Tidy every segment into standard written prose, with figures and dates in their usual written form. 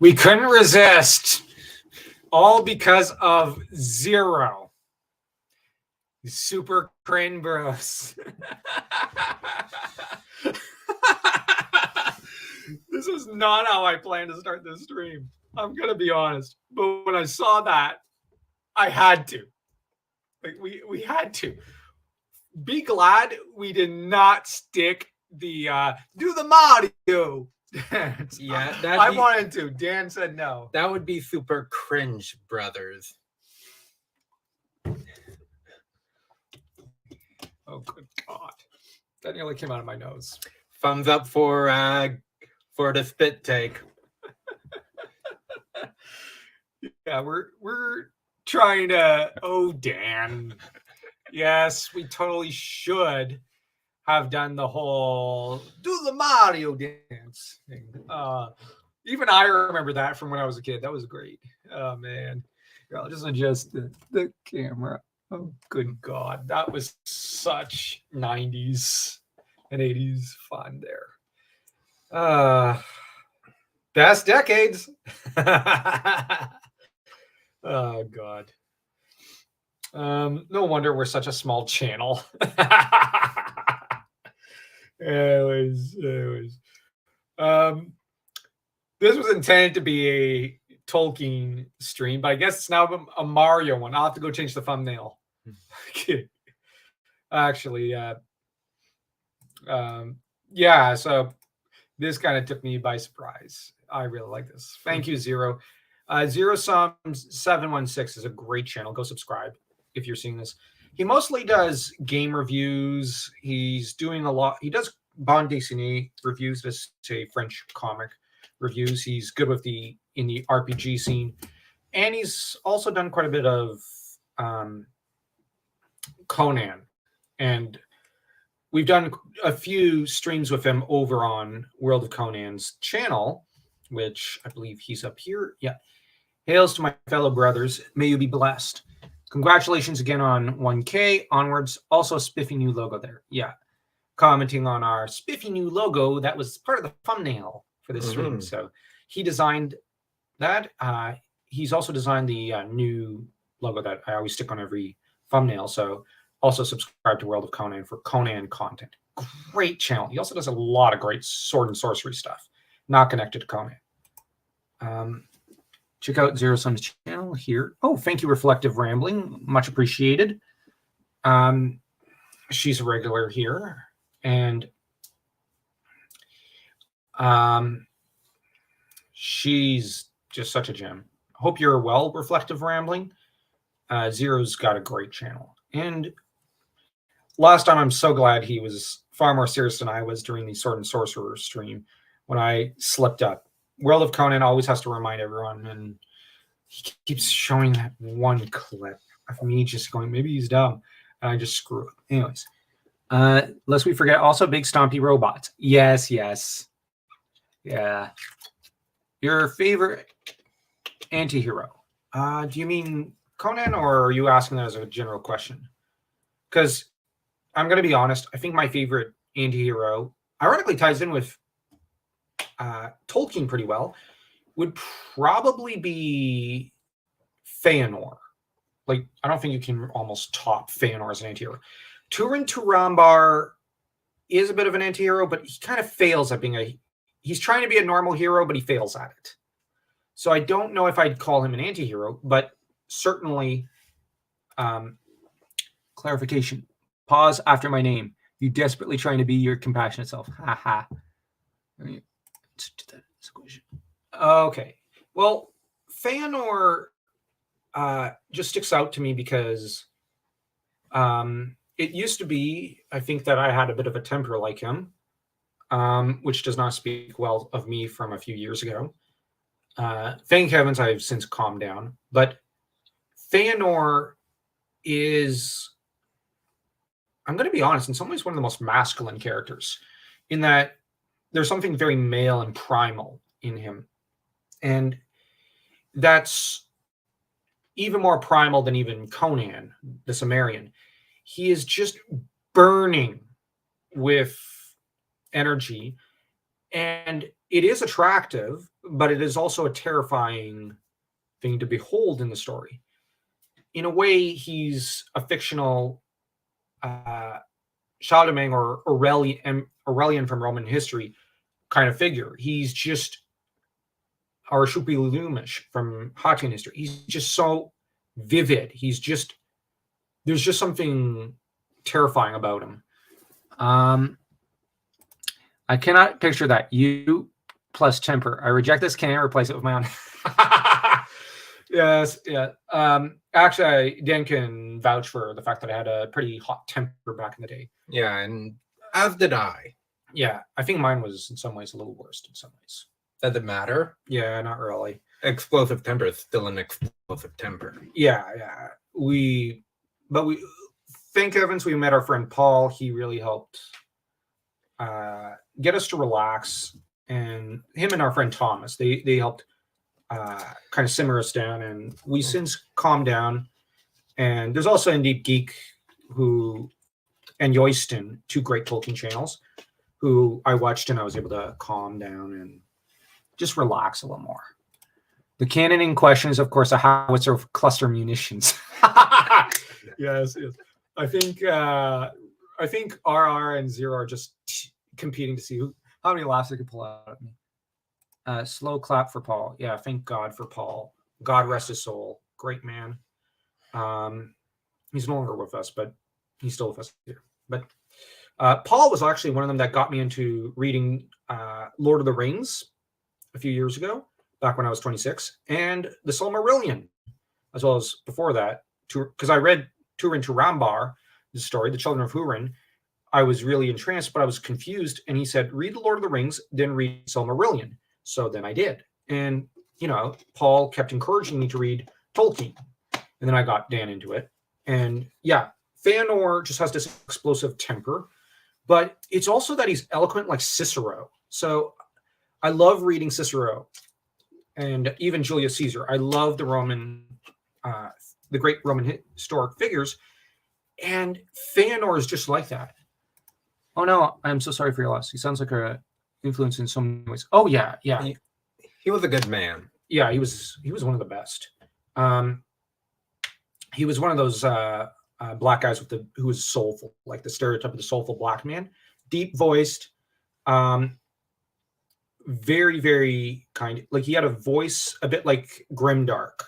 We couldn't resist. All because of Zero. Super cringe bros. This is not how I planned to start this stream. I'm going to be honest. But when I saw that, I had to. Like we had to. Be glad we did not stick the do the Mario. Yeah, I wanted to. Dan said no. That would be super cringe, brothers. Oh, good God. That nearly came out of my nose. Thumbs up for the spit take. Yeah, we're trying to. Oh, Dan. Yes, we totally should have done the whole do the Mario dance thing. Even I remember that from when I was a kid. That was great. Oh man. I'll just adjust the camera. Oh, good God. That was such 90s and 80s fun there. Best decades. Oh God. No wonder we're such a small channel. Anyways. This was intended to be a Tolkien stream, but I guess it's now a Mario one. I'll have to go change the thumbnail. Actually, yeah, so this kind of took me by surprise. I really like this. Thank you, Zero. Zero Sum 716 is a great channel. Go subscribe if you're seeing this. He mostly does game reviews. He's doing a lot. He does bande dessinée reviews. This is a French comic reviews. He's good with in the RPG scene. And he's also done quite a bit of Conan. And we've done a few streams with him over on World of Conan's channel, which I believe he's up here. Yeah. Hails to my fellow brothers. May you be blessed. Congratulations again on 1K onwards. Also, spiffy new logo there. Yeah. Commenting on our spiffy new logo. That was part of the thumbnail for this stream. So he designed that. He's also designed the new logo that I always stick on every thumbnail. So also subscribe to World of Conan for Conan content. Great channel. He also does a lot of great sword and sorcery stuff. Not connected to Conan. Check out Zero Sum's channel here. Oh, thank you, Reflective Rambling. Much appreciated. She's a regular here. And she's just such a gem. Hope you're well, Reflective Rambling. Zero's got a great channel. And last time, I'm so glad he was far more serious than I was during the Sword and Sorcerer stream when I slipped up. World of Conan always has to remind everyone, and he keeps showing that one clip of me just going, maybe he's dumb, and I just screw up. Anyways, lest we forget, also Big Stompy Robots. Yes. Yeah. Your favorite anti-hero? Do you mean Conan, or are you asking that as a general question? Because I'm going to be honest, I think my favorite anti-hero ironically ties in with Tolkien pretty well, would probably be Feanor. Like, I don't think you can almost top Feanor as an anti-hero. Turin Turambar is a bit of an anti-hero, but he kind of fails at being he's trying to be a normal hero, but he fails at it. So I don't know if I'd call him an anti-hero, but certainly, clarification, pause after my name. You desperately trying to be your compassionate self. Ha ha. Okay. Well, Feanor just sticks out to me because it used to be, I think, that I had a bit of a temper like him, which does not speak well of me from a few years ago. Thank heavens I've since calmed down. But Feanor is, I'm going to be honest, in some ways one of the most masculine characters, in that there's something very male and primal in him. And that's even more primal than even Conan, the Cimmerian. He is just burning with energy. And it is attractive but it is also a terrifying thing to behold in the story. In a way, he's a fictional Charlemagne or Aurelian from Roman history kind of figure. He's just our Shupi Lumish from Hattian history. He's just so vivid. There's just something terrifying about him. I cannot picture that. You plus temper. I reject this. Can't replace it with my own. Yes, yeah. Actually, Dan can vouch for the fact that I had a pretty hot temper back in the day. Yeah, and as did I. Yeah, I think mine was in some ways a little worse in some ways. Does it matter? Yeah, not really. Explosive temper is still an explosive temper. Yeah. Thank heavens we met our friend Paul. He really helped get us to relax, and him and our friend Thomas, they helped kind of simmer us down, and we since calmed down. And there's also Indeed Geek and Yoiston, two great Tolkien channels, who I watched, and I was able to calm down and just relax a little more. The cannon in question is, of course, a howitzer of cluster munitions. Yes. I think RR and Zero are just competing to see how many laughs they can pull out of me. Slow clap for Paul. Yeah, thank God for Paul. God rest his soul. Great man. He's no longer with us, but he's still with us here. But Paul was actually one of them that got me into reading Lord of the Rings a few years ago, back when I was 26, and the Silmarillion, as well as before that, because I read Turin to Rambar, the story, the Children of Húrin. I was really entranced, but I was confused, and he said, read the Lord of the Rings, then read Silmarillion. So then I did. And, Paul kept encouraging me to read Tolkien. And then I got Dan into it. And yeah, Fëanor just has this explosive temper, but it's also that he's eloquent like Cicero. So I love reading Cicero and even Julius Caesar. I love the great Roman historic figures. And Fëanor is just like that. Oh no, I'm so sorry for your loss. He sounds like a influence in so many ways. Oh yeah. He was a good man. Yeah, he was one of the best. He was one of those black guys who was soulful, like the stereotype of the soulful black man, deep voiced, very, very kind. Like he had a voice a bit like Grimdark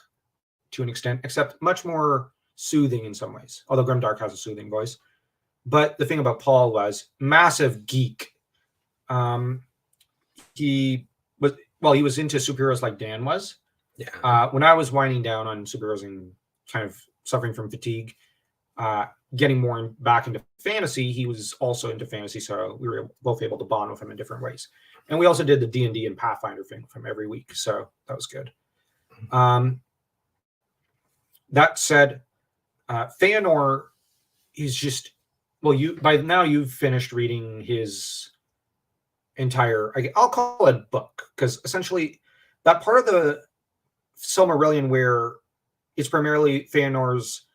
to an extent, except much more soothing in some ways. Although Grimdark has a soothing voice. But the thing about Paul was massive geek. He was into superheroes like Dan was. Yeah. When I was winding down on superheroes and kind of suffering from fatigue, getting more back into fantasy, he was also into fantasy, so we were both able to bond with him in different ways. And we also did the D&D and Pathfinder thing from every week, so that was good. That said, Fëanor is just by now you've finished reading his entire, I'll call it book, because essentially that part of the Silmarillion where it's primarily Fëanor's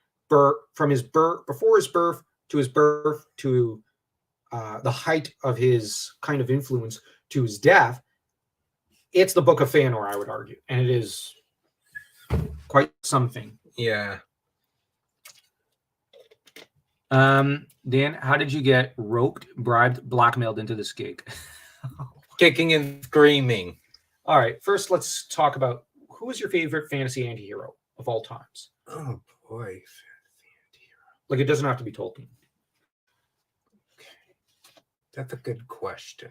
from his birth, before his birth to his birth to the height of his kind of influence to his death. It's the Book of Fëanor, I would argue, and it is quite something. Yeah. Dan, how did you get roped, bribed, blackmailed into this gig? Kicking and screaming. All right, first let's talk about who is your favorite fantasy antihero of all times? Oh boy, fantasy antihero. Like it doesn't have to be Tolkien. Okay. That's a good question.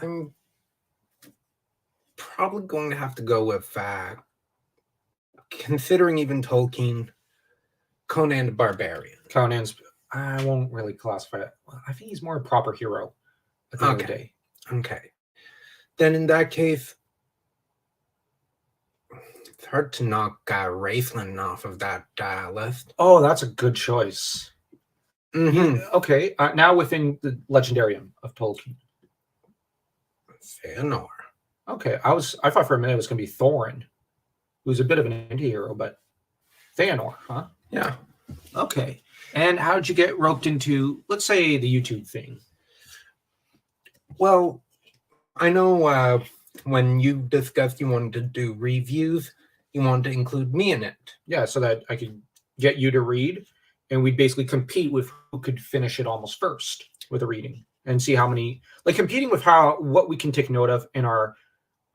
I'm probably going to have to go with, considering even Tolkien, Conan the Barbarian. I won't really classify it. I think he's more a proper hero at the end of the day. Okay. Then in that case, it's hard to knock Raistlin off of that list. Oh, that's a good choice. Mm-hmm. Okay, now within the legendarium of Tolkien. Fëanor. Okay, I thought for a minute it was going to be Thorin, who's a bit of an anti-hero, but Feanor, huh? Yeah. Okay. And how did you get roped into, let's say, the YouTube thing? Well, I know when you discussed you wanted to do reviews, you wanted to include me in it. Yeah, so that I could get you to read, and we'd basically compete with who could finish it almost first with a reading, and see how many, like competing with what we can take note of in our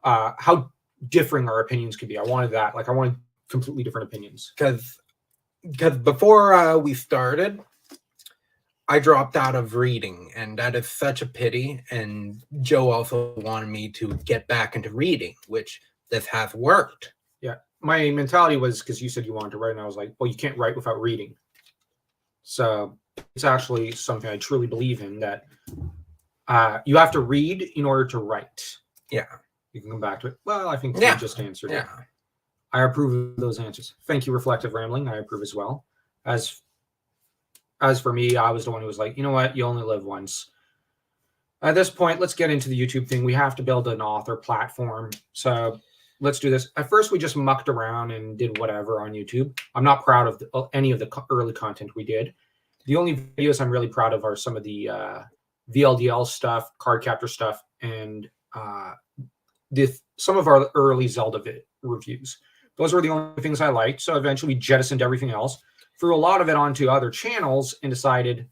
how differing our opinions could be. I wanted that. Like I wanted completely different opinions. Because before we started, I dropped out of reading, and that is such a pity. And Joe also wanted me to get back into reading, which this has worked. Yeah, my mentality was, because you said you wanted to write, and I was like, well, you can't write without reading. So it's actually something I truly believe in, that you have to read in order to write. Yeah. You can come back to it. Well, I think you just answered it. I approve of those answers. Thank you, Reflective Rambling. I approve as well. As for me, I was the one who was like, you know what? You only live once. At this point, let's get into the YouTube thing. We have to build an author platform. So let's do this. At first, we just mucked around and did whatever on YouTube. I'm not proud of any of the early content we did. The only videos I'm really proud of are some of the VLDL stuff, card captor stuff, and some of our early Zelda reviews. Those were the only things I liked. So eventually we jettisoned everything else, threw a lot of it onto other channels, and decided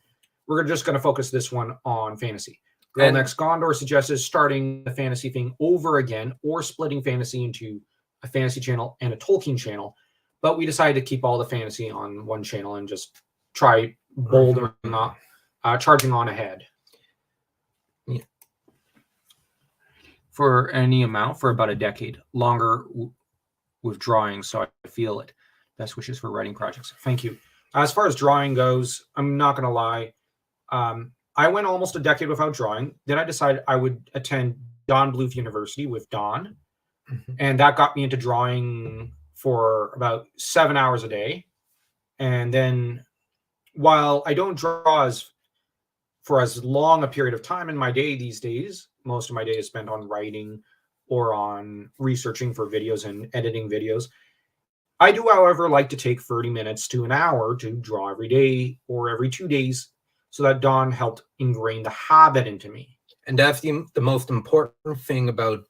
we're just going to focus this one on fantasy. Girl Next Gondor suggested starting the fantasy thing over again, or splitting fantasy into a fantasy channel and a Tolkien channel. But we decided to keep all the fantasy on one channel and just try bouldering charging on ahead. Yeah. For any amount for about a decade, longer with drawing, so I feel it. Best wishes for writing projects. Thank you. As far as drawing goes, I'm not going to lie. I went almost a decade without drawing. Then I decided I would attend Don Bluth University with Don. And that got me into drawing for about 7 hours a day. And then while I don't draw for as long a period of time in my day these days, most of my day is spent on writing or on researching for videos and editing videos. I do, however, like to take 30 minutes to an hour to draw every day or every 2 days, so that Don helped ingrain the habit into me. And that's the most important thing about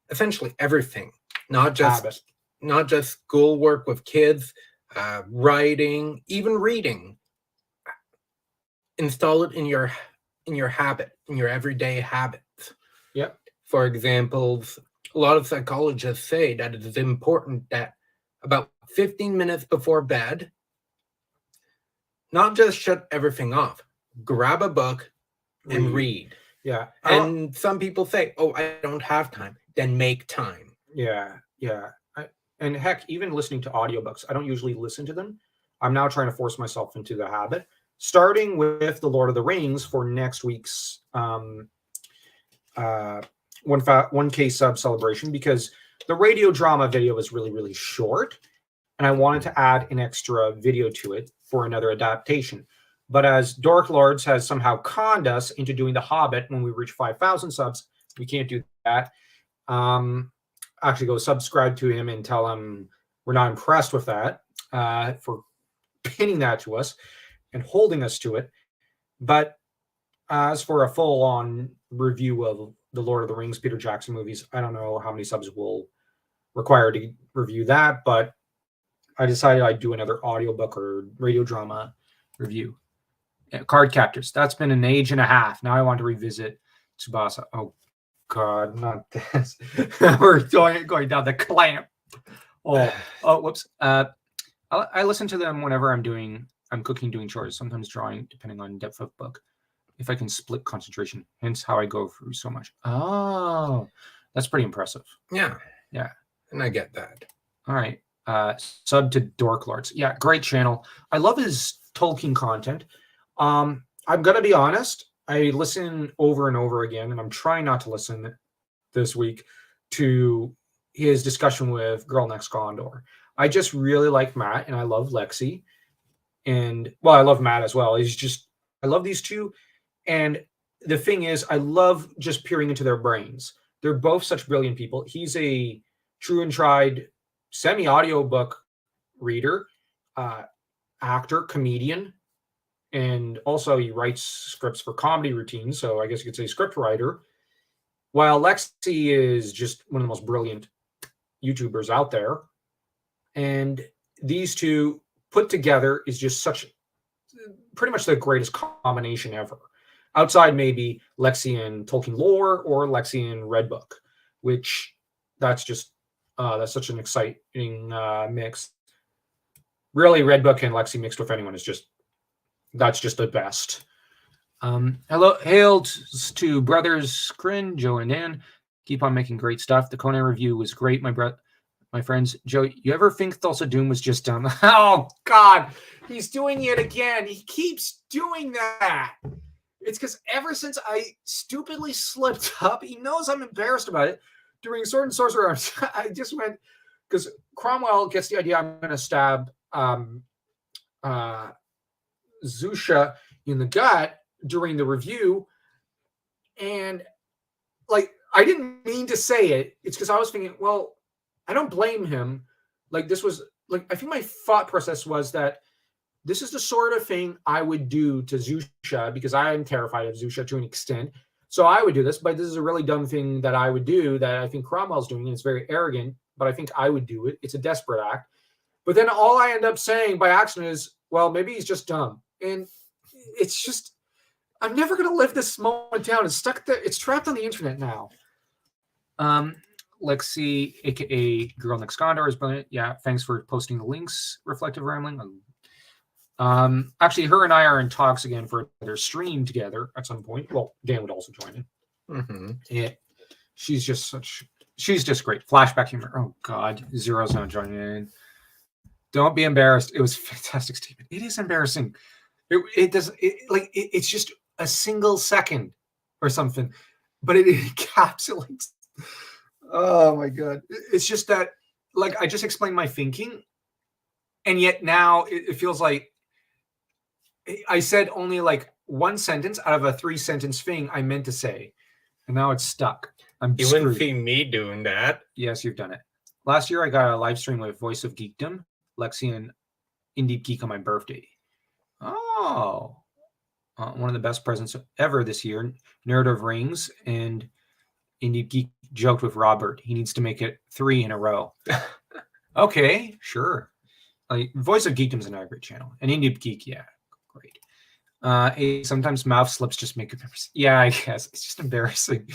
essentially everything, not just schoolwork with kids, writing, even reading. Install it in your habit, in your everyday habits. Yep. For example, a lot of psychologists say that it is important that about 15 minutes before bed, not just shut everything off, grab a book and read. Yeah. And some people say, oh, I don't have time. Then make time. Yeah. And heck, even listening to audiobooks, I don't usually listen to them. I'm now trying to force myself into the habit, starting with The Lord of the Rings for next week's 1K sub celebration, because the radio drama video was really, really short, and I wanted to add an extra video to it for another adaptation. But as Dork Lords has somehow conned us into doing The Hobbit when we reach 5,000 subs, we can't do that. Actually, go subscribe to him and tell him we're not impressed with that for pinning that to us and holding us to it. But as for a full-on review of the Lord of the Rings, Peter Jackson movies, I don't know how many subs will require to review that, but I decided I'd do another audiobook or radio drama review. Card Captors. That's been an age and a half. Now I want to revisit Tsubasa. Oh, God, not this. We're going down the clamp. Oh, whoops. I listen to them whenever I'm cooking, doing chores, sometimes drawing, depending on depth of book. If I can split concentration, hence how I go through so much. Oh, that's pretty impressive. Yeah. And I get that. All right. Sub to Dork Lords. Yeah, great channel. I love his Tolkien content. I'm gonna be honest. I listen over and over again, and I'm trying not to listen this week to his discussion with Girl Next Gondor. I just really like Matt, and I love Lexi. And, well, I love Matt as well. I love these two. And the thing is, I love just peering into their brains. They're both such brilliant people. He's a true and tried semi-audiobook reader. actor, comedian, and also he writes scripts for comedy routines. So I guess you could say script writer. While Lexi is just one of the most brilliant YouTubers out there. And these two put together is just pretty much the greatest combination ever. Outside maybe Lexi and Tolkien lore or Lexi and Redbook, which that's such an exciting mix. Really, Redbook and Lexi mixed with anyone that's just the best. Hail to brothers Crin, Joe, and Dan. Keep on making great stuff. The Conan review was great, my friends. Joe, you ever think Thulsa Doom was just dumb? Oh God, he's doing it again. He keeps doing that. It's because ever since I stupidly slipped up, he knows I'm embarrassed about it. During Sword and Sorcerer, I just went because Cromwell gets the idea I'm going to stab Zusha in the gut during the review, and like I didn't mean to say it. It's because I was thinking, well, I don't blame him. Like this was like I think my thought process was that this is the sort of thing I would do to Zusha because I am terrified of Zusha to an extent. So I would do this, but this is a really dumb thing that I would do that I think Cromwell's doing, and it's very arrogant, but I think I would do it. It's a desperate act. But then all I end up saying by accident is, well, maybe he's just dumb. And it's just, I'm never going to live this moment down. It's stuck there. It's trapped on the internet now. Lexi, aka Girl Next Gondor, is brilliant. Yeah, thanks for posting the links. Reflective Rambling. Actually, her and I are in talks again for their stream together at some point. Well, Dan would also join in. Mm-hmm. Yeah, she's just great. Flashback humor. Oh God, Zero's not joining in. Don't be embarrassed. It was a fantastic statement. It is embarrassing. It's just a single second or something, but it encapsulates. Oh my God. It's just that, like, I just explained my thinking, and yet now it feels like I said only like one sentence out of a 3-sentence thing I meant to say, and now it's stuck. You wouldn't see me doing that. Yes, you've done it. Last year, I got a live stream with Voice of Geekdom, Lexi and Indie Geek on my birthday. Oh, one of the best presents ever this year. Narrative Rings and Indie Geek joked with Robert. He needs to make it 3 in a row. Okay, sure. Voice of Geekdom's another great channel. And Indie Geek, yeah, great. Sometimes mouth slips just make it. Yeah, I guess it's just embarrassing.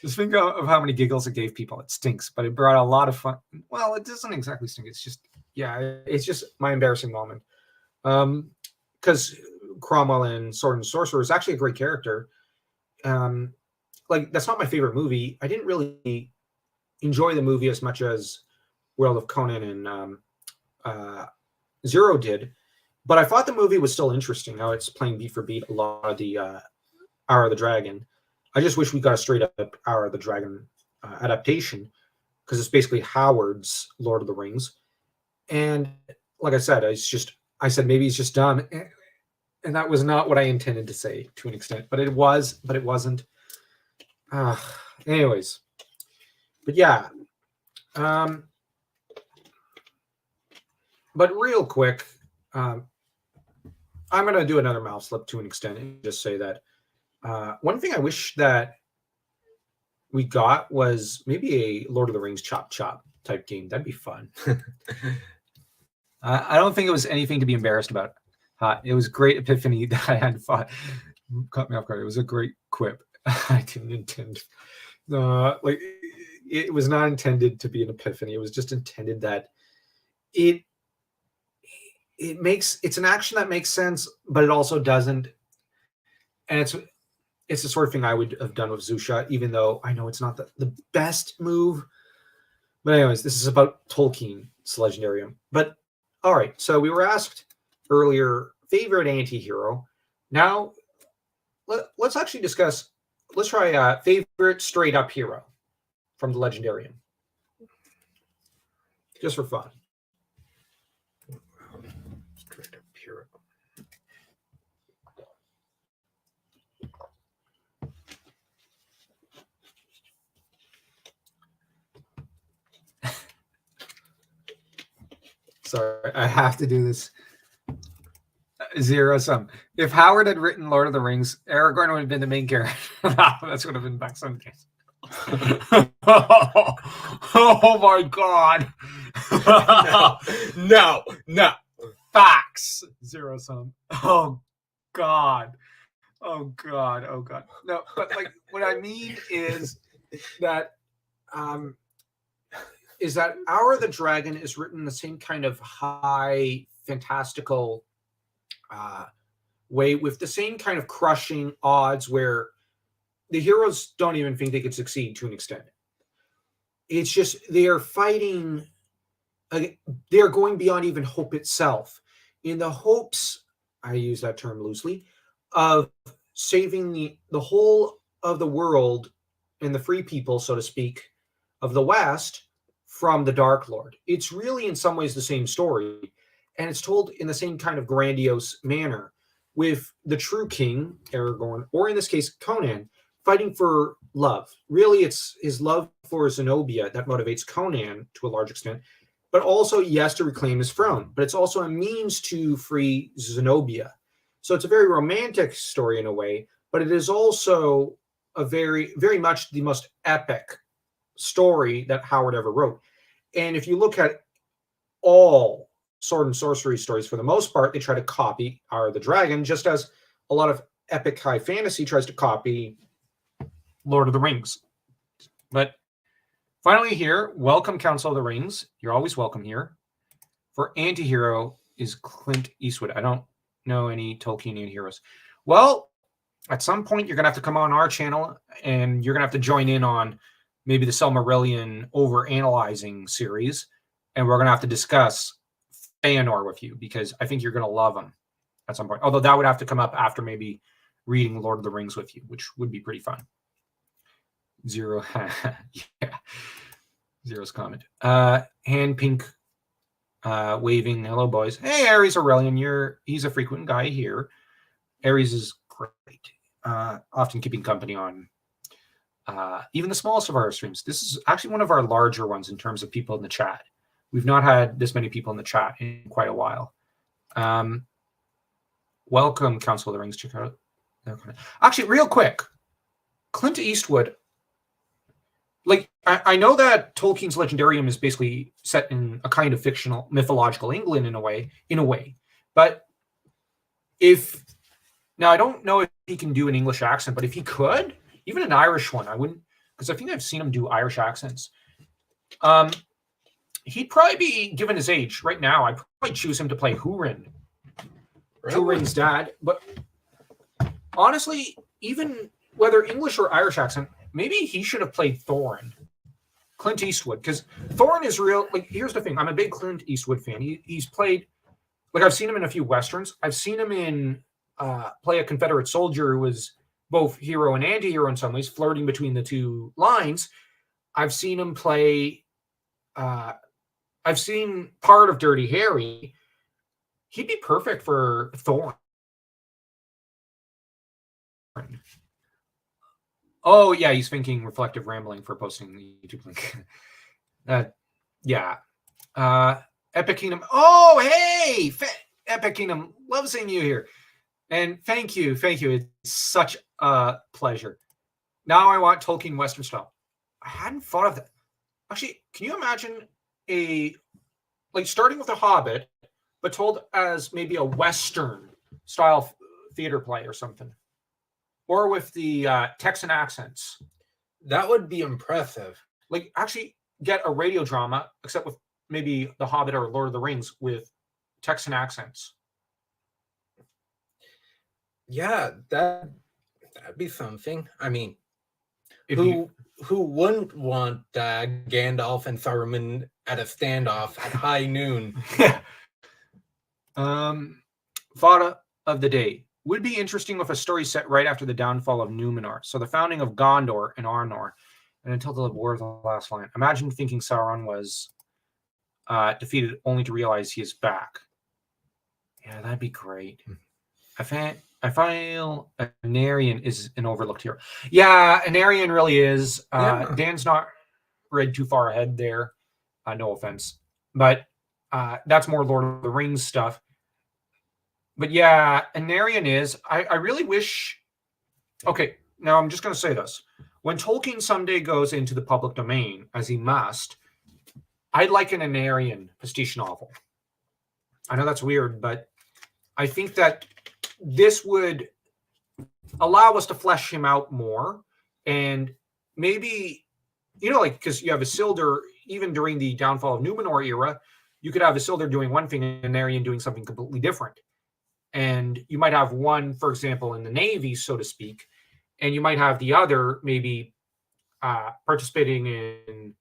Just think of how many giggles it gave people. It stinks, but it brought a lot of fun. Well, it doesn't exactly stink. It's just, yeah, it's just my embarrassing moment. Because Cromwell in Sword and Sorcerer is actually a great character. That's not my favorite movie. I didn't really enjoy the movie as much as World of Conan and Zero did, but I thought the movie was still interesting. How it's playing beat for beat a lot of the Hour of the Dragon. I just wish we got a straight up Hour of the Dragon adaptation, because it's basically Howard's Lord of the Rings. And like I said, I said maybe he's just dumb, and that was not what I intended to say to an extent, but it wasn't. Anyways, but yeah. But real quick, I'm going to do another mouth slip to an extent and just say that one thing I wish that we got was maybe a Lord of the Rings chop chop type game. That'd be fun. I don't think it was anything to be embarrassed about. It was a great epiphany that I had fought. Caught me off guard. It was a great quip. I didn't intend. It was not intended to be an epiphany. It was just intended that it's an action that makes sense, but it also doesn't. And it's the sort of thing I would have done with Zusha, even though I know it's not the best move. But anyways, this is about Tolkien's Legendarium. But all right, so we were asked earlier, favorite anti-hero. Now, let's actually discuss, let's try favorite straight-up hero from the Legendarium. Just for fun. Straight-up hero. Sorry, I have to do this. Zero sum. If Howard had written Lord of the Rings, Aragorn would have been the main character. That's would have been back some case. Oh my god. No. Facts. Zero sum. Oh god. Oh god. Oh god. No, but like what I mean is that Hour of the Dragon is written in the same kind of high fantastical way with the same kind of crushing odds where the heroes don't even think they could succeed to an extent. It's just they are fighting. They are going beyond even hope itself. In the hopes, I use that term loosely, of saving the whole of the world and the free people, so to speak, of the West from the Dark Lord. It's really in some ways the same story, and it's told in the same kind of grandiose manner, with the true king, Aragorn, or in this case, Conan, fighting for love. Really, it's his love for Zenobia that motivates Conan to a large extent, but also, yes, to reclaim his throne. But it's also a means to free Zenobia. So it's a very romantic story in a way, but it is also a very, very much the most epic story that Howard ever wrote. And if you look at all sword and sorcery stories, for the most part, they try to copy Hour of the Dragon, just as a lot of epic high fantasy tries to copy Lord of the Rings. But finally here, welcome Council of the Rings. You're always welcome here. For anti-hero is Clint Eastwood. I don't know any Tolkienian heroes. Well, at some point you're going to have to come on our channel and you're going to have to join in on maybe the Silmarillion over-analyzing series. And we're going to have to discuss Feanor with you because I think you're going to love them at some point. Although that would have to come up after maybe reading Lord of the Rings with you, which would be pretty fun. Zero. Yeah. Zero's comment. Hand pink waving. Hello, boys. Hey, Aries Aurelian. He's a frequent guy here. Aries is great. Often keeping company on even the smallest of our streams. This is actually one of our larger ones in terms of people in the chat. We've not had this many people in the chat in quite a while. Welcome, Council of the Rings. Check out. Actually, real quick, Clint Eastwood. Like, I know that Tolkien's Legendarium is basically set in a kind of fictional, mythological England in a way. But now I don't know if he can do an English accent, but if he could, even an Irish one, I wouldn't, because I think I've seen him do Irish accents. He'd probably be, given his age right now, I'd probably choose him to play Húrin. Really? Húrin's dad. But honestly, even whether English or Irish accent, maybe he should have played Thorin. Clint Eastwood, because Thorin is real. Like, here's the thing. I'm a big Clint Eastwood fan. He's played, like, I've seen him in a few Westerns. I've seen him in play a Confederate soldier who was both hero and anti-hero in some ways, flirting between the two lines. I've seen him play, I've seen part of Dirty Harry. He'd be perfect for Thorin. Oh, yeah, he's thinking reflective rambling for posting the YouTube link. Yeah. Epic Kingdom. Oh, hey! Epic Kingdom. Love seeing you here. And thank you. It's such a pleasure. Now I want Tolkien Western style. I hadn't thought of that. Actually, can you imagine starting with a Hobbit, but told as maybe a Western style theater play or something? Or with the Texan accents. That would be impressive. Like, actually get a radio drama, except with maybe The Hobbit or Lord of the Rings with Texan accents. Yeah, that'd be something. I mean, who wouldn't want Gandalf and Saruman at a standoff at high noon? Thought of the day. Would be interesting with a story set right after the downfall of Numenor. So the founding of Gondor and Arnor, and until the War of the Last Line. Imagine thinking Sauron was defeated only to realize he is back. Yeah, that'd be great. I feel Anarion is an overlooked hero. Yeah, Anarion really is. Dan's not read too far ahead there. No offense. But that's more Lord of the Rings stuff. But yeah, Anarion is. I really wish. Okay, now I'm just going to say this. When Tolkien someday goes into the public domain, as he must, I'd like an Anarion pastiche novel. I know that's weird, but I think that this would allow us to flesh him out more. And maybe, like, because you have Isildur, even during the downfall of Numenor era, you could have Isildur doing one thing and Anarion doing something completely different. And you might have one, for example, in the Navy, so to speak, and you might have the other maybe participating in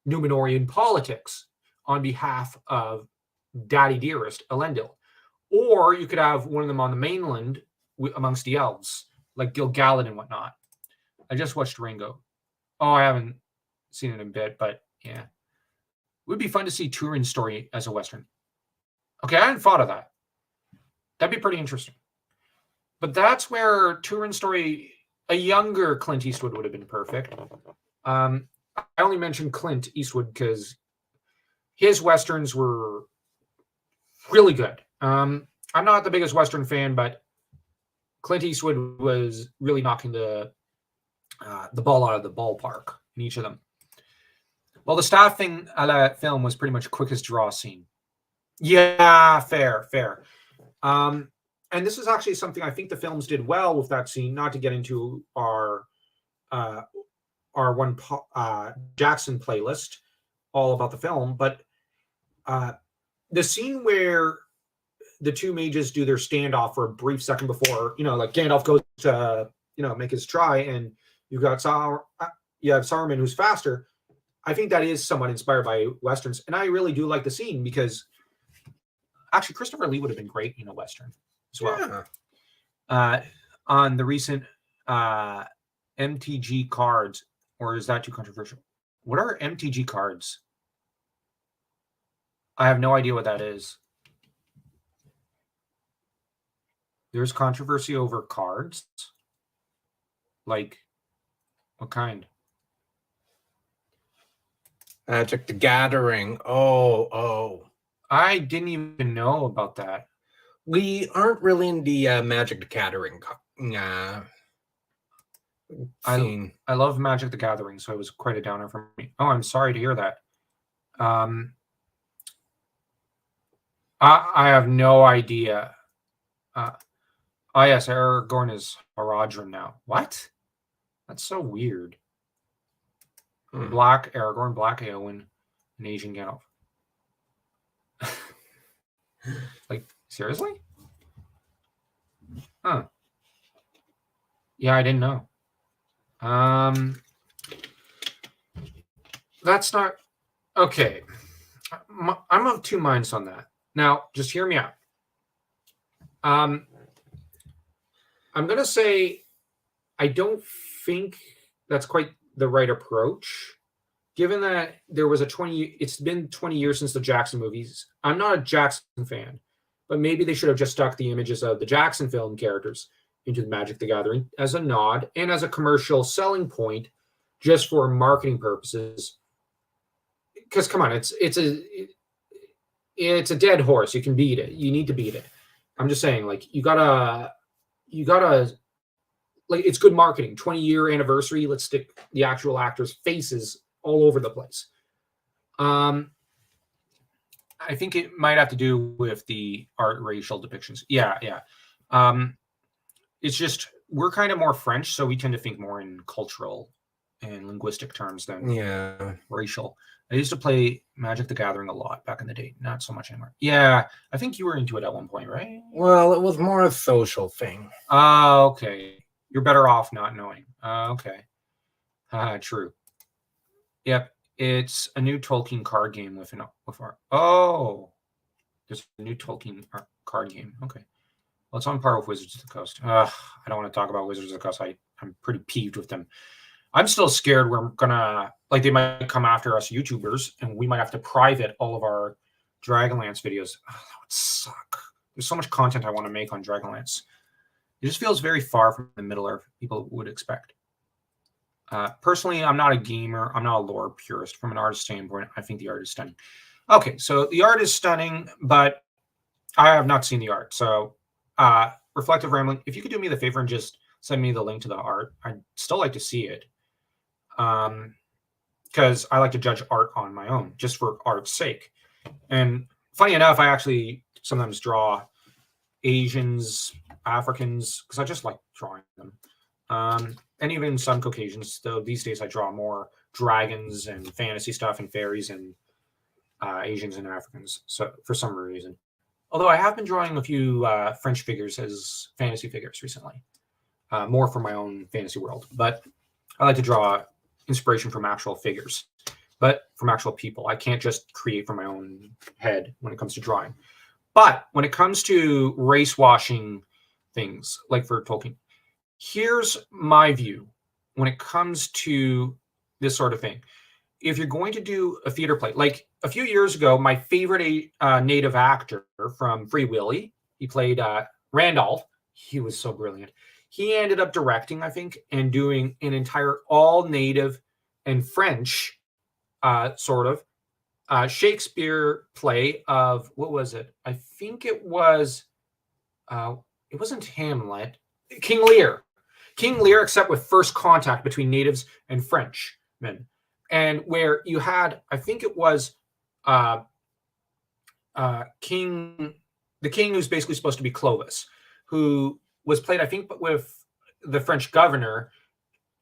Numenorian politics on behalf of Daddy Dearest, Elendil. Or you could have one of them on the mainland amongst the elves, like Gil-galad and whatnot. I just watched Ringo. Oh, I haven't seen it in a bit, but yeah. It would be fun to see Turin's story as a Western. Okay, I hadn't thought of that. That'd be pretty interesting. But that's where Turin's story, a younger Clint Eastwood would have been perfect. I only mentioned Clint Eastwood because his Westerns were really good. I'm not the biggest Western fan, but Clint Eastwood was really knocking the ball out of the ballpark in each of them. Well, the staffing a la film was pretty much quickest draw scene. Yeah, fair. And this is actually something I think the films did well with that scene. Not to get into our one Jackson playlist, all about the film, but the scene where the two mages do their standoff for a brief second before, like Gandalf goes to, make his try, and you have Saruman who's faster. I think that is somewhat inspired by Westerns, and I really do like the scene because actually Christopher Lee would have been great in a Western as well. Yeah. On the recent MTG cards, or is that too controversial? What are MTG cards? I have no idea what that is. There's controversy over cards? Like, what kind? Magic the Gathering. Oh. I didn't even know about that. We aren't really in the Magic the Gathering scene. I love Magic the Gathering, so it was quite a downer for me. Oh, I'm sorry to hear that. I have no idea. Yes, Aragorn is Haradrim now. What? That's so weird. Black Aragorn, Black Eowyn, and Asian Gandalf. Like, seriously? Huh. Yeah, I didn't know. That's not... Okay. I'm of two minds on that. Now, just hear me out. I'm going to say I don't think that's quite the right approach, given that there was it's been 20 years since the Jackson movies. I'm not a Jackson fan, but maybe they should have just stuck the images of the Jackson film characters into the Magic the Gathering as a nod and as a commercial selling point just for marketing purposes. Because come on, it's a dead horse. You can beat it. You need to beat it. I'm just saying, like, you gotta like, it's good marketing. 20-year anniversary. Let's stick the actual actors' faces all over the place. I think it might have to do with the art racial depictions. Yeah. It's just we're kind of more French, so we tend to think more in cultural and linguistic terms than racial. I used to play Magic the Gathering a lot back in the day, not so much anymore. Yeah, I think you were into it at one point, right? Well, it was more a social thing. Okay. You're better off not knowing. Okay. True. Yep. It's a new Tolkien card game with art. Oh, there's a new Tolkien card game. Okay. Well, it's on par with Wizards of the Coast. I don't want to talk about Wizards of the Coast. I'm pretty peeved with them. I'm still scared we're gonna, like, they might come after us YouTubers and we might have to private all of our Dragonlance videos. Oh, that would suck. There's so much content I want to make on Dragonlance. It just feels very far from the Middle Earth people would expect. Personally, I'm not a gamer. I'm not a lore purist. From an artist standpoint, I think the art is stunning. Okay, so the art is stunning, but I have not seen the art. So Reflective Rambling, if you could do me the favor and just send me the link to the art, I'd still like to see it. Because I like to judge art on my own, just for art's sake. And funny enough, I actually sometimes draw Asians, Africans, because I just like drawing them. And even some Caucasians, though these days I draw more dragons and fantasy stuff and fairies and Asians and Africans, so for some reason. Although I have been drawing a few French figures as fantasy figures recently, more for my own fantasy world. But I like to draw inspiration from actual figures, but from actual people. I can't just create from my own head when it comes to drawing. But when it comes to race washing things, like for Tolkien, here's my view when it comes to this sort of thing. If you're going to do a theater play, like a few years ago, my favorite native actor from Free Willy, he played Randolph. He was so brilliant. He ended up directing, I think, and doing an entire all native and French sort of Shakespeare play of, what was it? I think it was, it wasn't Hamlet, King Lear. King Lear, except with first contact between natives and Frenchmen. And where you had, I think it was the king who's basically supposed to be Clovis, who was played, I think, with the French governor,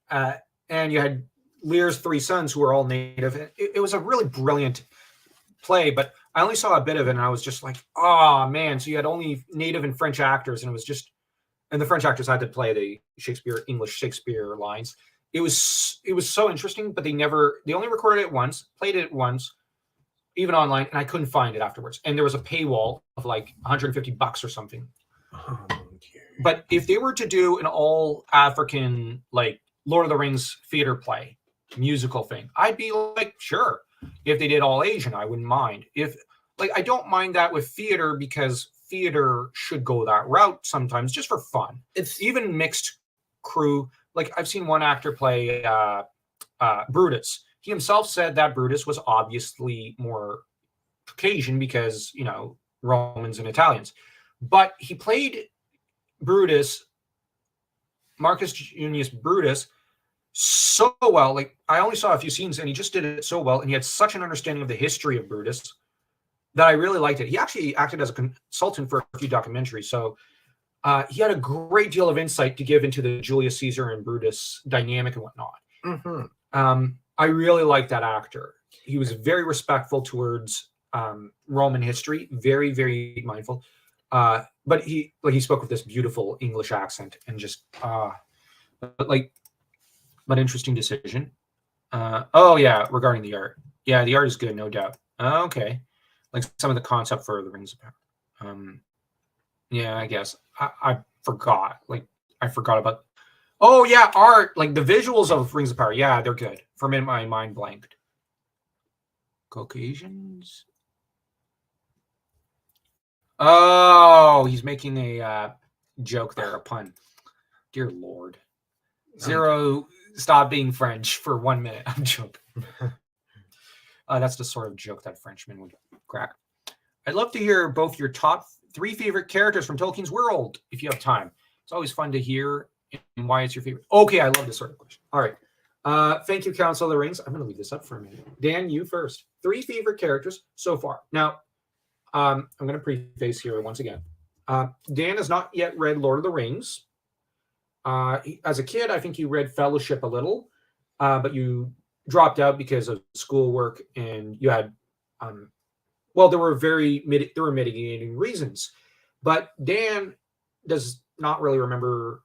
and you had Lear's three sons who were all native. It was a really brilliant play, but I only saw a bit of it, and I was just like, oh man! So you had only native and French actors, and it was just, and the French actors had to play the English Shakespeare lines. It was so interesting, but they only recorded it once, played it once, even online, and I couldn't find it afterwards. And there was a paywall of like $150 or something. Oh, but if they were to do an all African, like Lord of the Rings theater play, musical thing, I'd be like, sure. If they did all Asian, I wouldn't mind. If, like, I don't mind that with theater, because theater should go that route sometimes just for fun. It's even mixed crew. Like, I've seen one actor play Brutus. He himself said that Brutus was obviously more Caucasian because, you know, Romans and Italians. But he played Brutus, Marcus Junius Brutus, so well. Like, I only saw a few scenes, and he just did it so well, and he had such an understanding of the history of Brutus that I really liked it. He actually acted as a consultant for a few documentaries, so he had a great deal of insight to give into the Julius Caesar and Brutus dynamic and whatnot. Mm-hmm. I really liked that actor. He was very respectful towards Roman history, very, very mindful. But he spoke with this beautiful English accent, and just but interesting decision. Oh yeah, regarding the art. Yeah, the art is good, no doubt. Okay. Like some of the concept for the Rings of Power. Yeah, I guess. I forgot. Like, I forgot about. Oh yeah, art. Like the visuals of Rings of Power. Yeah, they're good. For a minute, my mind blanked. Caucasians. Oh, he's making a joke there, a pun. Dear Lord. Zero, stop being French for 1 minute. I'm joking. That's the sort of joke that Frenchmen would crack. I'd love to hear both your top 3 favorite characters from Tolkien's world, if you have time. It's always fun to hear and why it's your favorite. Okay, I love this sort of question. All right. Thank you, Council of the Rings. I'm going to leave this up for a minute. Dan, you first. 3 favorite characters so far. Now, I'm going to preface here once again. Dan has not yet read Lord of the Rings. As a kid, I think you read Fellowship a little, but you dropped out because of schoolwork, and you had, well, there were mitigating reasons. But Dan does not really remember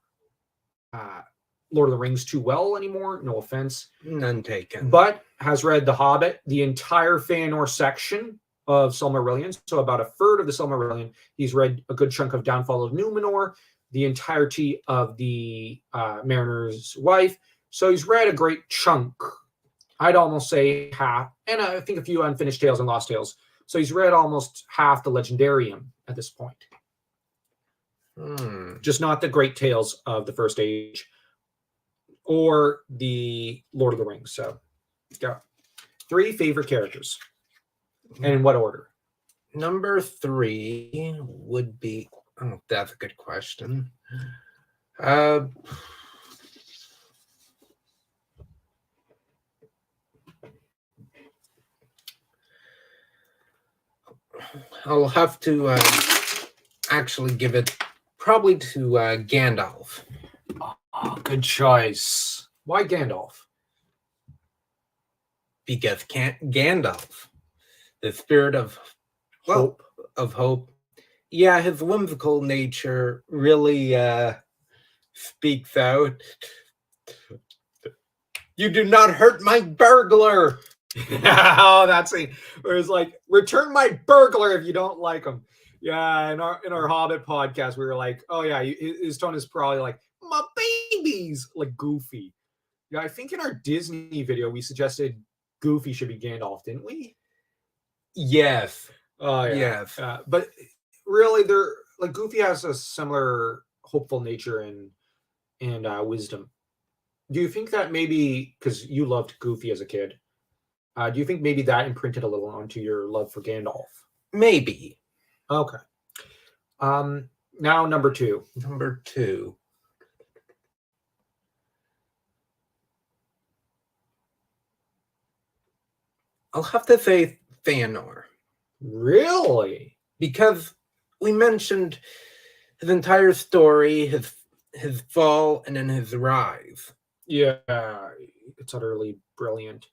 Lord of the Rings too well anymore. No offense, none taken. But has read The Hobbit, the entire Fëanor section of Silmarillion, so about a third of the Silmarillion. He's read a good chunk of Downfall of Numenor, the entirety of the Mariner's Wife. So he's read a great chunk. I'd almost say half, and I think a few Unfinished Tales and Lost Tales. So he's read almost half the Legendarium at this point. Just not the great tales of the First Age or the Lord of the Rings. So, yeah. 3 favorite characters. And in what order? Number 3 would be Oh, that's a good question. I'll have to actually give it probably to Gandalf. Oh, good choice. Why Gandalf? Because Gandalf, the spirit of Hope. hope. Yeah, his whimsical nature really speaks out. You do not hurt my burglar. Oh, that's it. Where it's like, return my burglar if you don't like him. Yeah, in our Hobbit podcast, we were like, oh yeah, his tone is probably like, my babies, like Goofy. Yeah, I think in our Disney video we suggested Goofy should be Gandalf, didn't we? Yes. Oh yeah. Yes. But really, they're like Goofy has a similar hopeful nature and wisdom. Do you think that maybe because you loved Goofy as a kid? Do you think maybe that imprinted a little onto your love for Gandalf? Maybe. Okay. Now number two. Number two. I'll have to say Fëanor. Really? Because we mentioned his entire story, his fall, and then his rise. Yeah, it's utterly brilliant.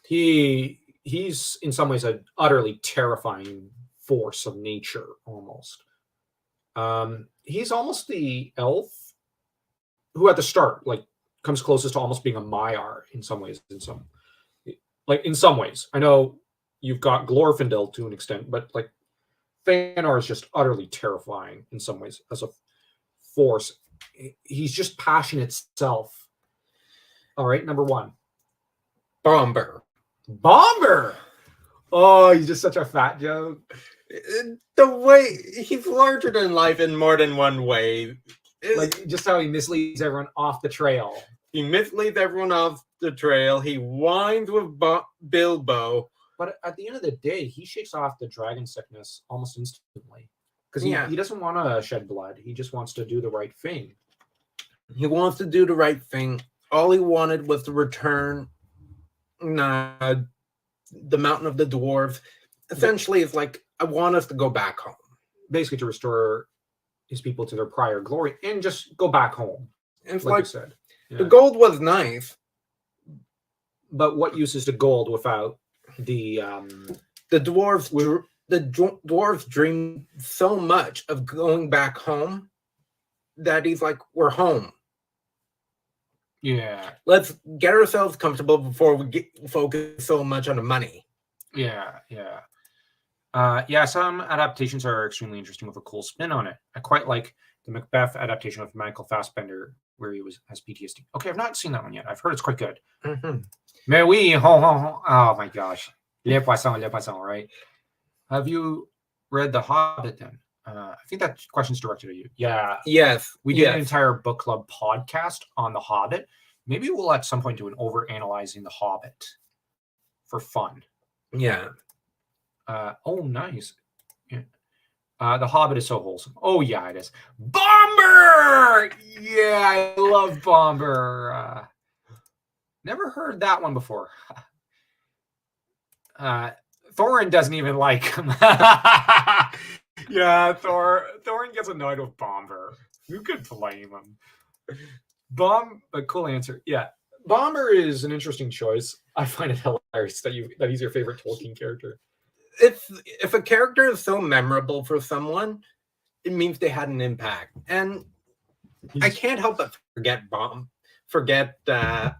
He's in some ways an utterly terrifying force of nature, almost. He's almost the elf who at the start like comes closest to almost being a Maiar in some ways. In some ways, I know you've got Glorfindel to an extent, but like Fëanor is just utterly terrifying in some ways as a force. He's just passion itself. All right, number one, Bomber. Oh, he's just such a fat joke. The way he's larger than life in more than one way. Like just how he misleads everyone off the trail. He misleads everyone off the trail. He whines with Bilbo. But at the end of the day, he shakes off the dragon sickness almost instantly. Because he doesn't want to shed blood. He just wants to do the right thing. He wants to do the right thing. All he wanted was to return the Mountain of the Dwarves. Essentially, it's like, I want us to go back home. Basically, to restore his people to their prior glory and just go back home. It's like you said. Yeah. The gold was nice. But what use is the gold without the dwarves? The dwarves dream so much of going back home that he's like, we're home. Yeah. Let's get ourselves comfortable before we focus so much on the money. Yeah. Some adaptations are extremely interesting with a cool spin on it. I quite like the Macbeth adaptation with Michael Fassbender, where he has PTSD. Okay, I've not seen that one yet. I've heard it's quite good. Mm-hmm. Mais oui, oh my gosh. Les poissons, right? Have you read The Hobbit then? I think that question's directed at you. Yeah. Yes. We did an entire book club podcast on The Hobbit. Maybe we'll at some point do an over-analyzing The Hobbit for fun. Yeah. Oh, nice. Yeah. The Hobbit is so wholesome. Oh, yeah, it is. Bomber! Yeah, I love Bomber. Never heard that one before. Thorin doesn't even like him. Yeah, Thorin gets annoyed with Bomber. Who could blame him? A cool answer. Yeah, Bomber is an interesting choice. I find it hilarious that he's your favorite Tolkien character. If a character is so memorable for someone, it means they had an impact. And I can't help but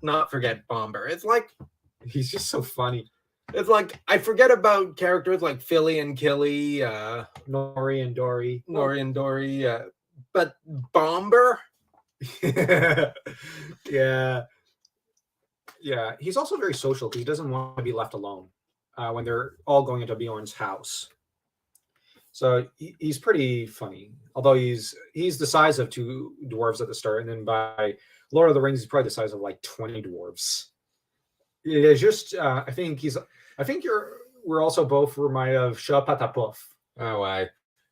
not forget Bomber. It's like, he's just so funny. It's like, I forget about characters like Philly and Killy, Nori and Dory. But Bomber? Yeah. He's also very social because he doesn't want to be left alone when they're all going into Bjorn's house. So he's pretty funny. Although he's the size of 2 dwarves at the start, and then by Lord of the Rings, he's probably the size of like 20 dwarves. It is just, we're also both reminded of Shapatapouf. Oh,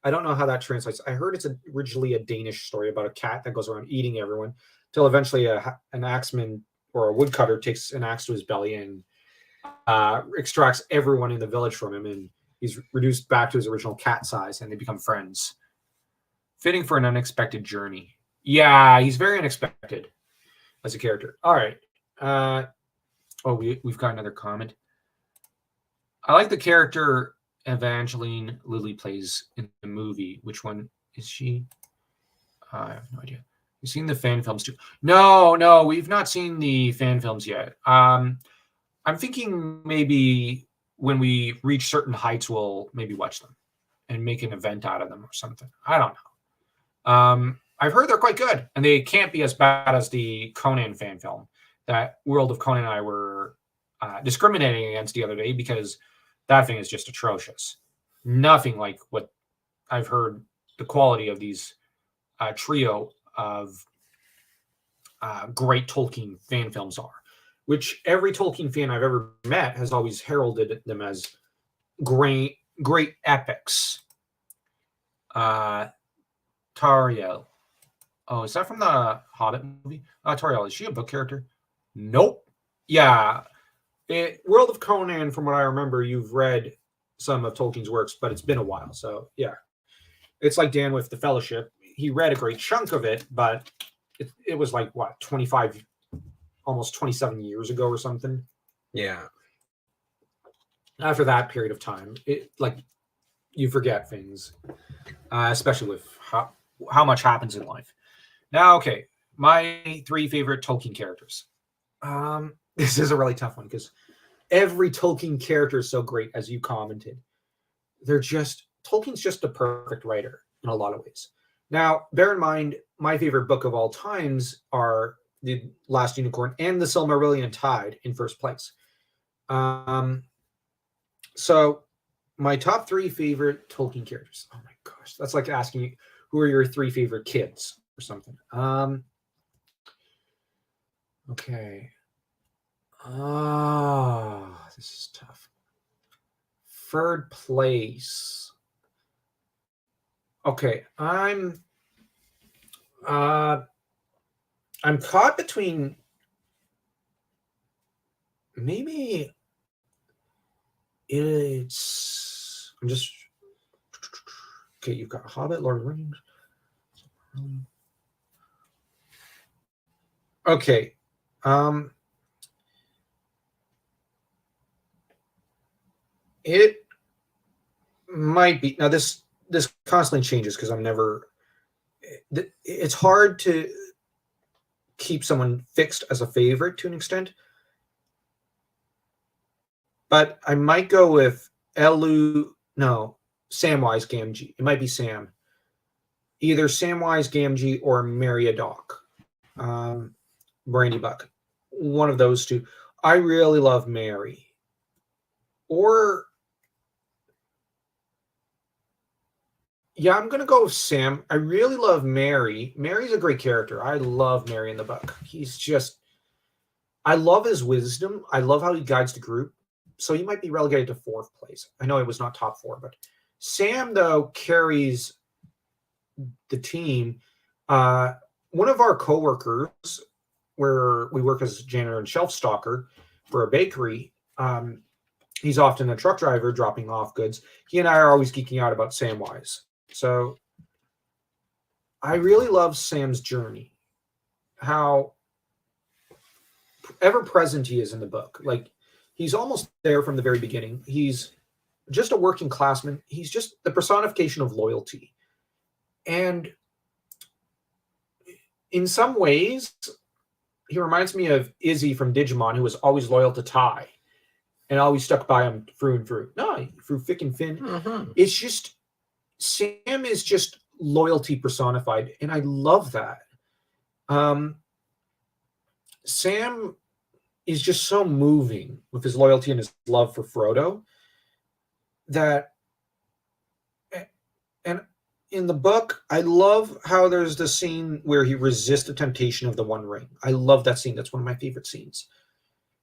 I don't know how that translates. I heard it's originally a Danish story about a cat that goes around eating everyone, till eventually an axeman or a woodcutter takes an axe to his belly and extracts everyone in the village from him, and he's reduced back to his original cat size, and they become friends. Fitting for an unexpected journey. Yeah, he's very unexpected as a character. All right. We've got another comment. I like the character Evangeline Lilly plays in the movie. Which one is she? I have no idea. You've seen the fan films too? No, we've not seen the fan films yet. I'm thinking maybe when we reach certain heights, we'll maybe watch them and make an event out of them or something. I don't know. I've heard they're quite good, and they can't be as bad as the Conan fan film that World of Conan and I were discriminating against the other day, because that thing is just atrocious. Nothing like what I've heard the quality of these trio of great Tolkien fan films are, which every Tolkien fan I've ever met has always heralded them as great epics. Tariel. Oh, is that from the Hobbit movie? Tariel, is she a book character? Nope. Yeah. World of Conan, from what I remember, you've read some of Tolkien's works, but it's been a while. So, yeah. It's like Dan with The Fellowship. He read a great chunk of it, but it was like, what, 25, almost 27 years ago or something? Yeah. After that period of time, you forget things, especially with how much happens in life. Now, okay, my 3 favorite Tolkien characters. This is a really tough one because every Tolkien character is so great, as you commented. Tolkien's just a perfect writer in a lot of ways. Now, bear in mind, my favorite book of all times are The Last Unicorn and The Silmarillion Tide in first place. So my top 3 favorite Tolkien characters. Oh my gosh, that's like asking you, who are your 3 favorite kids or something. Okay. This is tough. Third place. Okay, I'm caught between maybe it's. I'm just okay. You've got Hobbit, Lord of the Rings. Okay, it might be now. This constantly changes because I'm never. It's hard to keep someone fixed as a favorite to an extent, but I might go with Samwise Gamgee. It might be Sam. Either Samwise Gamgee or Meriadoc, Brandy Buck. One of those two. I really love Mary. Or yeah, I'm going to go with Sam. I really love Mary. Mary's a great character. I love Mary in the book. I love his wisdom. I love how he guides the group. So he might be relegated to 4th place. I know it was not top 4, but Sam, though, carries the team. One of our coworkers, where we work as janitor and shelf stalker for a bakery, he's often a truck driver dropping off goods. He and I are always geeking out about Samwise. So I really love Sam's journey, how ever present he is in the book. Like, he's almost there from the very beginning. He's just a working classman. He's just the personification of loyalty. And in some ways, he reminds me of Izzy from Digimon, who was always loyal to Ty and always stuck by him through and through. No, through thick and thin. Mm-hmm. It's just, Sam is just loyalty personified, and I love that. Sam is just so moving with his loyalty and his love for Frodo that, and in the book, I love how there's the scene where he resists the temptation of the One Ring. I love that scene. That's one of my favorite scenes.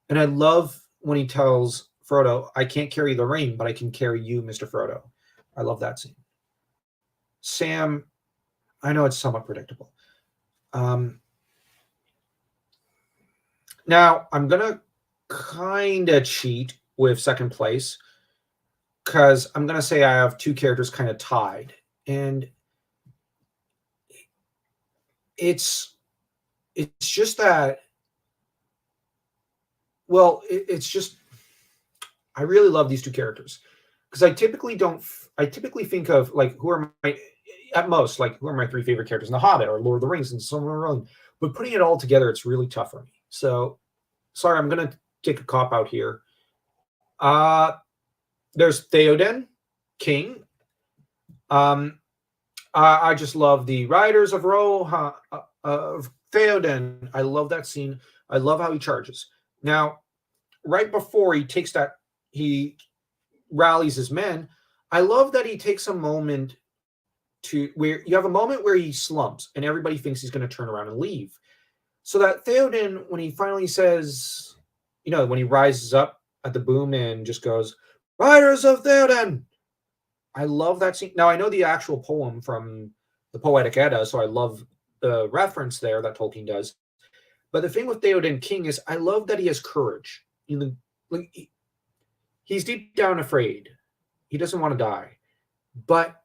And I love when he tells Frodo, I can't carry the ring, but I can carry you, Mr. Frodo. I love that scene. Sam, I know it's somewhat predictable. Now, I'm going to kind of cheat with second place because I'm going to say I have two characters kind of tied. And it's just that, well, it's just, I really love these two characters because I typically think of like, who are my, at most, like, who are my three favorite characters in The Hobbit or Lord of the Rings and so on. But putting it all together, it's really tough for me. So, sorry, I'm going to take a cop out here. There's Theoden, King. I just love the Riders of of Theoden. I love that scene. I love how he charges. Now, right before he rallies his men, I love that he takes a moment where you have a moment where he slumps and everybody thinks he's going to turn around and leave. So that Theoden, when he finally says, when he rises up at the boom and just goes, Riders of Theoden. I love that scene. Now, I know the actual poem from the Poetic Edda, so I love the reference there that Tolkien does. But the thing with Theoden King is I love that he has courage. He's deep down afraid. He doesn't want to die. But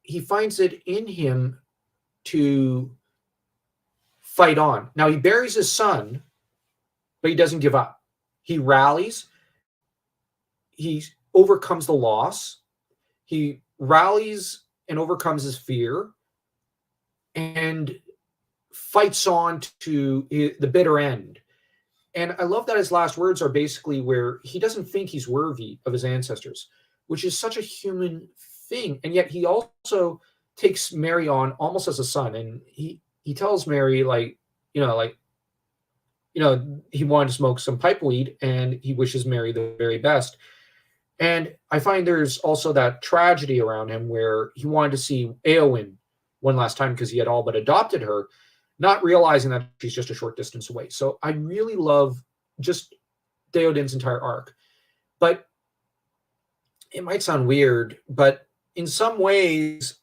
he finds it in him to fight on. Now, he buries his son, but he doesn't give up. He rallies. He overcomes the loss. He rallies and overcomes his fear and fights on to the bitter end. And I love that his last words are basically where he doesn't think he's worthy of his ancestors, which is such a human thing. And yet he also takes Mary on almost as a son. And he tells Mary, he wanted to smoke some pipe weed and he wishes Mary the very best. And I find there's also that tragedy around him where he wanted to see Éowyn one last time because he had all but adopted her, not realizing that she's just a short distance away. So I really love just Theoden's entire arc. But it might sound weird, but in some ways,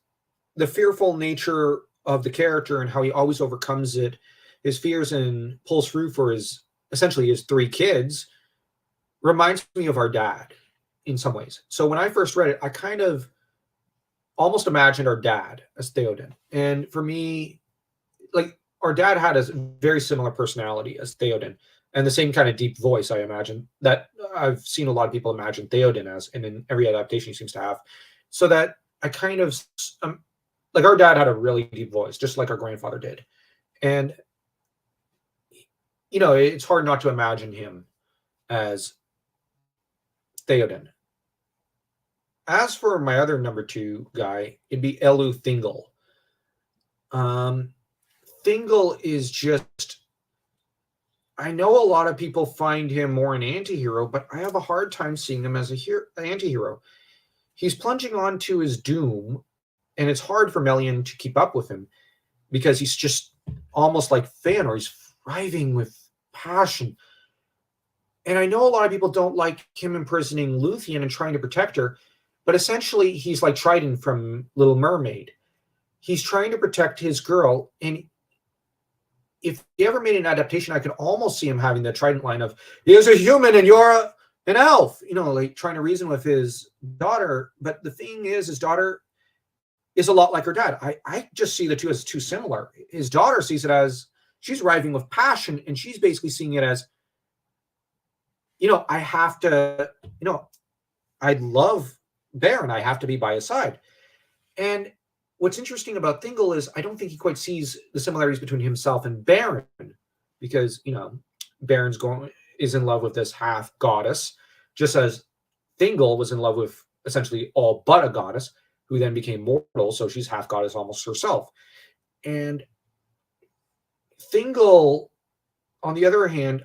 the fearful nature of the character and how he always overcomes it, his fears and pulls through for essentially his three kids, reminds me of our dad in some ways. So when I first read it, I kind of almost imagined our dad as Theoden. And for me, our dad had a very similar personality as Theoden and the same kind of deep voice, I imagine, that I've seen a lot of people imagine Theoden as, and in every adaptation he seems to have. So that I kind of, our dad had a really deep voice, just like our grandfather did. And, it's hard not to imagine him as Theoden. As for my other number two guy, it'd be Elu Thingol. Thingol is just, I know a lot of people find him more an anti-hero, but I have a hard time seeing him as an anti-hero. He's plunging on to his doom, and it's hard for Melian to keep up with him because he's just almost like Fëanor. He's thriving with passion. And I know a lot of people don't like him imprisoning Luthien and trying to protect her, but essentially he's like Triton from Little Mermaid. He's trying to protect his girl, and if he ever made an adaptation, I could almost see him having the Trident line of, he is a human and you're an elf, trying to reason with his daughter. But the thing is, his daughter is a lot like her dad. I just see the two as too similar. His daughter sees it as she's arriving with passion, and she's basically seeing it as, I have to, I love Beren. I have to be by his side. And what's interesting about Thingol is I don't think he quite sees the similarities between himself and Beren, because, Beren's is in love with this half goddess, just as Thingol was in love with essentially all but a goddess, who then became mortal, so she's half goddess almost herself. And Thingol, on the other hand,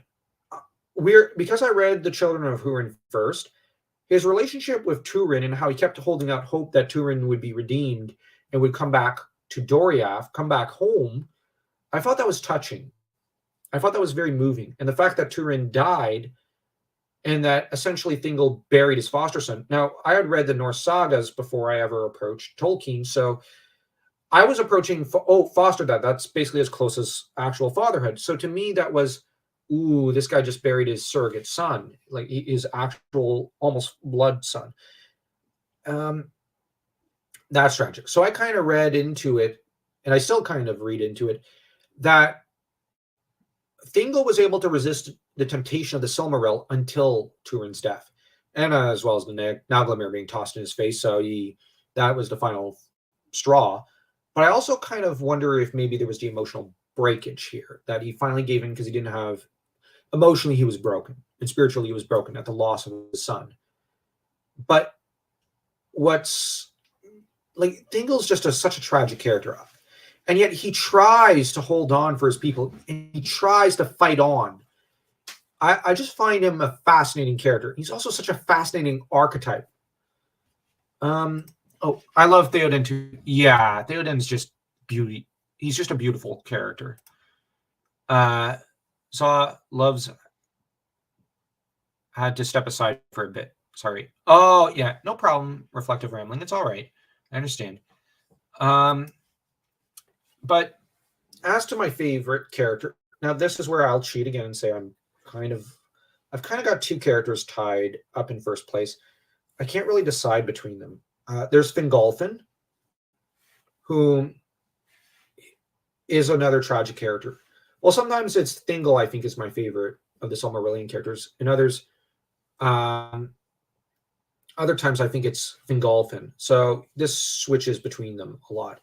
because I read The Children of Húrin first, his relationship with Turin and how he kept holding out hope that Turin would be redeemed and would come back to Doriath, come back home, I thought that was touching. I thought that was very moving. And the fact that Turin died and that essentially Thingol buried his foster son. Now, I had read the Norse sagas before I ever approached Tolkien, so I was approaching foster dad. That's basically as close as actual fatherhood. So to me, that was, ooh, this guy just buried his surrogate son, like his actual almost blood son. That's tragic. So I kind of read into it, and I still kind of read into it, that Thingol was able to resist the temptation of the Silmaril until Turin's death, and as well as the Naglamir being tossed in his face. So that was the final straw. But I also kind of wonder if maybe there was the emotional breakage here, that he finally gave in because he didn't have, emotionally he was broken, and spiritually he was broken at the loss of his son. But what's like, Thingol's just such a tragic character, and yet he tries to hold on for his people, and he tries to fight on. I just find him a fascinating character. He's also such a fascinating archetype. Oh, I love Theoden too. Yeah, Theoden's just beauty. He's just a beautiful character. Zaw loves. Had to step aside for a bit. Sorry. Oh, yeah, no problem. Reflective rambling. It's all right. I understand. But as to my favorite character, now this is where I'll cheat again and say I've kind of got two characters tied up in first place. I can't really decide between them. There's Fingolfin, who is another tragic character. Well, sometimes it's Thingol, I think, is my favorite of the Silmarillion characters. And other times I think it's Fingolfin. So this switches between them a lot.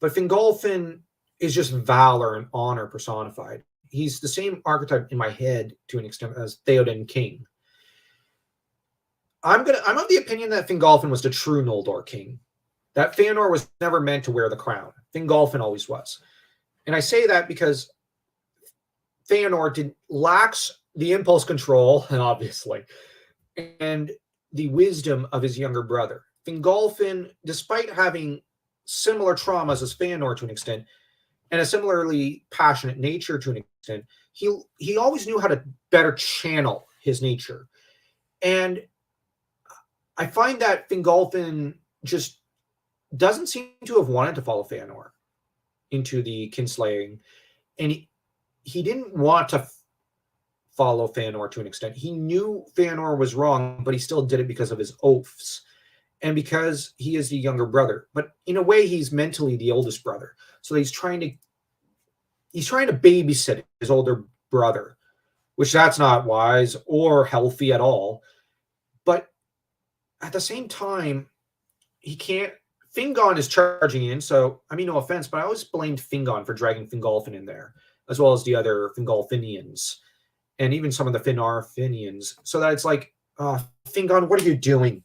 But Fingolfin is just valor and honor personified. He's the same archetype in my head to an extent as Theoden King. I'm of the opinion that Fingolfin was the true Noldor king. That Feanor was never meant to wear the crown. Fingolfin always was. And I say that because Feanor lacks the impulse control, obviously, and the wisdom of his younger brother. Fingolfin, despite having similar traumas as Feanor to an extent, and a similarly passionate nature to an extent, he always knew how to better channel his nature. And I find that Fingolfin just doesn't seem to have wanted to follow Feanor into the kinslaying. And he didn't want to follow Feanor to an extent. He knew Feanor was wrong, but he still did it because of his oaths and because he is the younger brother. But in a way, he's mentally the oldest brother. So he's trying to babysit his older brother, which that's not wise or healthy at all. But at the same time, he can't. Fingon is charging in, so I mean, no offense, but I always blamed Fingon for dragging Fingolfin in there, as well as the other Fingolfinians, and even some of the Finarfinians. So that it's like, Fingon, what are you doing?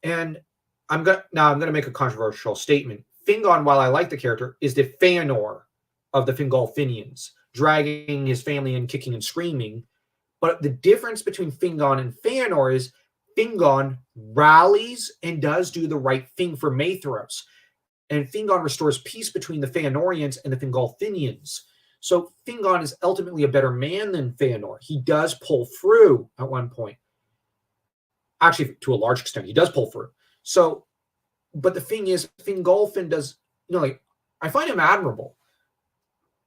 And I'm gonna make a controversial statement. Fingon, while I like the character, is the Feanor of the Fingolfinians, dragging his family in, kicking and screaming. But the difference between Fingon and Feanor is Fingon rallies and does do the right thing for Maethros. And Fingon restores peace between the Feanorians and the Fingolfinians. So Fingon is ultimately a better man than Feanor. He does pull through at one point. Actually, to a large extent, he does pull through. So, but the thing is, Fingolfin does, I find him admirable.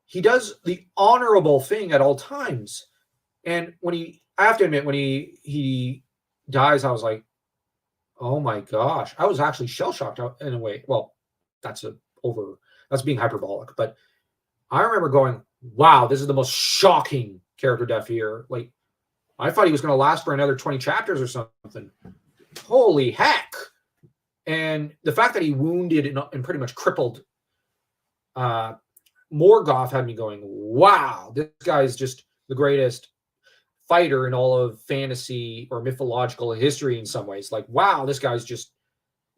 He does the honorable thing at all times. And I have to admit, when he dies, I was like, oh my gosh. I was actually shell-shocked in a way. Well, that's being hyperbolic. But I remember going, wow, this is the most shocking character death here. Like, I thought he was going to last for another 20 chapters or something. Holy heck. And the fact that he wounded and pretty much crippled Morgoth had me going, wow, this guy's just the greatest fighter in all of fantasy or mythological history in some ways. Like, wow, this guy's just,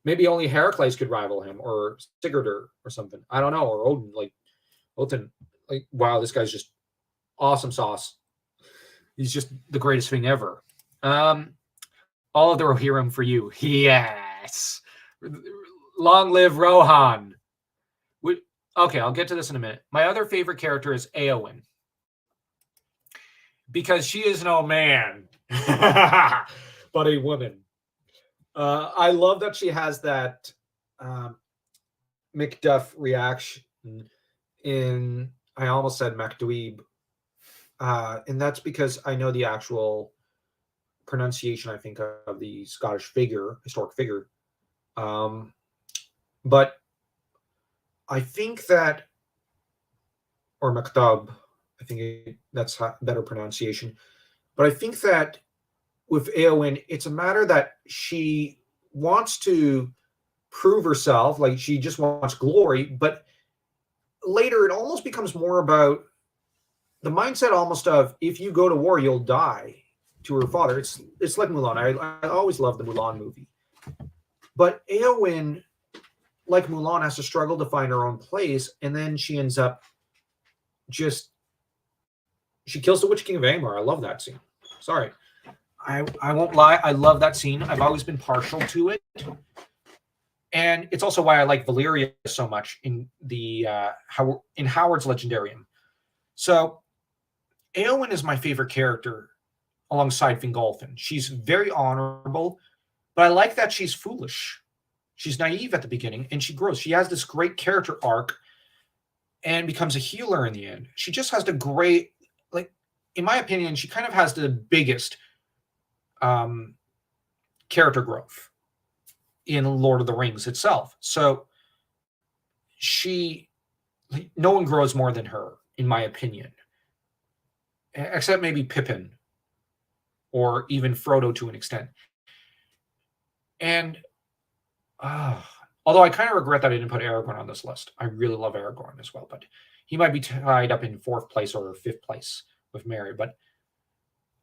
maybe only Heracles could rival him, or Sigurd or something. I don't know, or Odin. Like, wow, this guy's just awesome sauce. He's just the greatest thing ever. All of the Rohirrim for you. Yes. Long live Rohan. Okay, I'll get to this in a minute. My other favorite character is Eowyn, because she is no man. but a woman. I love that she has that McDuff reaction in, I almost said MacDweeb, and that's because I know the actual pronunciation, I think, of the Scottish historic figure. But I think that, or MacDub, I think that's a better pronunciation. But I think that with Éowyn, it's a matter that she wants to prove herself, like she just wants glory, but later it almost becomes more about the mindset almost of, if you go to war, you'll die, to her father. It's like Mulan. I always loved the Mulan movie. But Éowyn, like Mulan, has to struggle to find her own place, and then she ends up she kills the Witch King of Angmar. I love that scene. Sorry. I won't lie. I love that scene. I've always been partial to it. And it's also why I like Valyria so much in the in Howard's Legendarium. So Éowyn is my favorite character alongside Fingolfin. She's very honorable, but I like that she's foolish. She's naive at the beginning, and she grows. She has this great character arc and becomes a healer in the end. She just has the great, like, in my opinion, she kind of has the biggest character growth in Lord of the Rings itself. So no one grows more than her, in my opinion, except maybe Pippin or even Frodo to an extent. And although I kind of regret that I didn't put Aragorn on this list. I really love Aragorn as well, but he might be tied up in 4th place or 5th place with Merry. But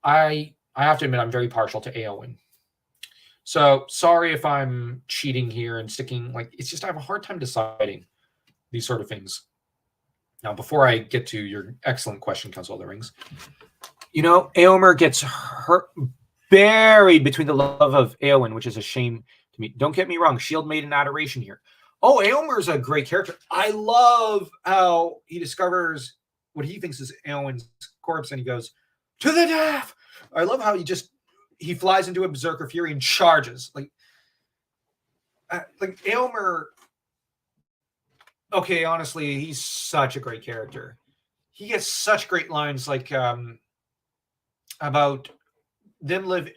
I have to admit, I'm very partial to Éowyn. So sorry if I'm cheating here and sticking, like, it's just I have a hard time deciding these sort of things. Now, before I get to your excellent question, Council of the Rings, Éomer gets buried between the love of Éowyn, which is a shame to me. Don't get me wrong, Shield made an adoration here. Oh, Éomer's a great character. I love how he discovers what he thinks is Éowyn's corpse, and he goes, to the death! I love how he flies into a berserker fury and charges. Like Éomer, okay, honestly, he's such a great character. He gets such great lines, like about them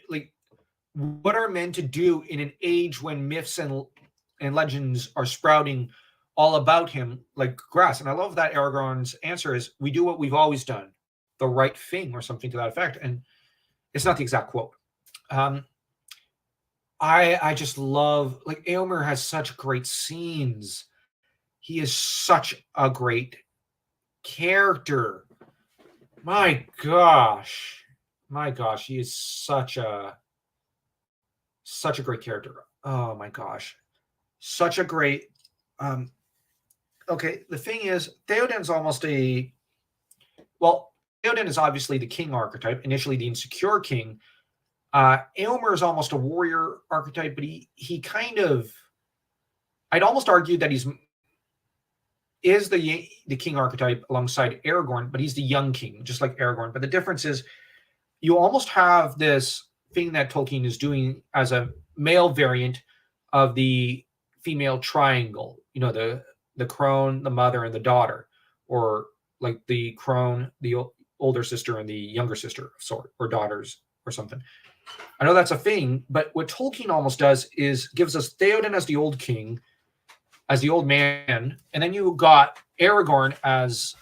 what are men to do in an age when myths and legends are sprouting all about him like grass. And I love that Aragorn's answer is, we do what we've always done, the right thing, or something to that effect. And it's not the exact quote. I just love, like, Éomer has such great scenes. He is such a great character. My gosh, he is such a great character. Oh my gosh, such a great. Okay, the thing is, Theoden's almost Theoden is obviously the king archetype, initially the insecure king. Éomer is almost a warrior archetype, but he kind of, I'd almost argue that is the king archetype alongside Aragorn, but he's the young king, just like Aragorn. But the difference is, you almost have this thing that Tolkien is doing as a male variant of the female triangle. The crone, the mother, and the daughter, or like the crone, the older sister, and the younger sister of sort, or daughters, or something. I know that's a thing, but what Tolkien almost does is gives us Theoden as the old king, as the old man, and then you got Aragorn as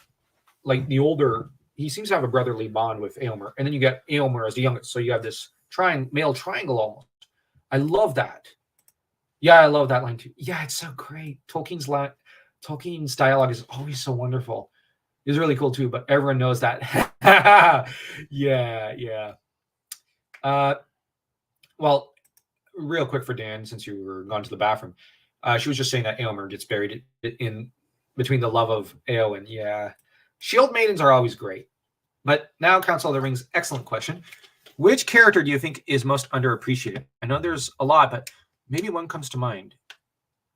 like the older. He seems to have a brotherly bond with Éomer, and then you get Éomer as the youngest. So you have this male triangle almost. I love that. Yeah, I love that line too. Yeah, it's so great. Tolkien's dialogue is always so wonderful. It's really cool too, but everyone knows that. Yeah. Well, real quick for Dan, since you were gone to the bathroom, she was just saying that Éomer gets buried in between the love of Éowyn. Yeah. Shield maidens are always great. But now, Council of the Rings, excellent question. Which character do you think is most underappreciated? I know there's a lot, but maybe one comes to mind.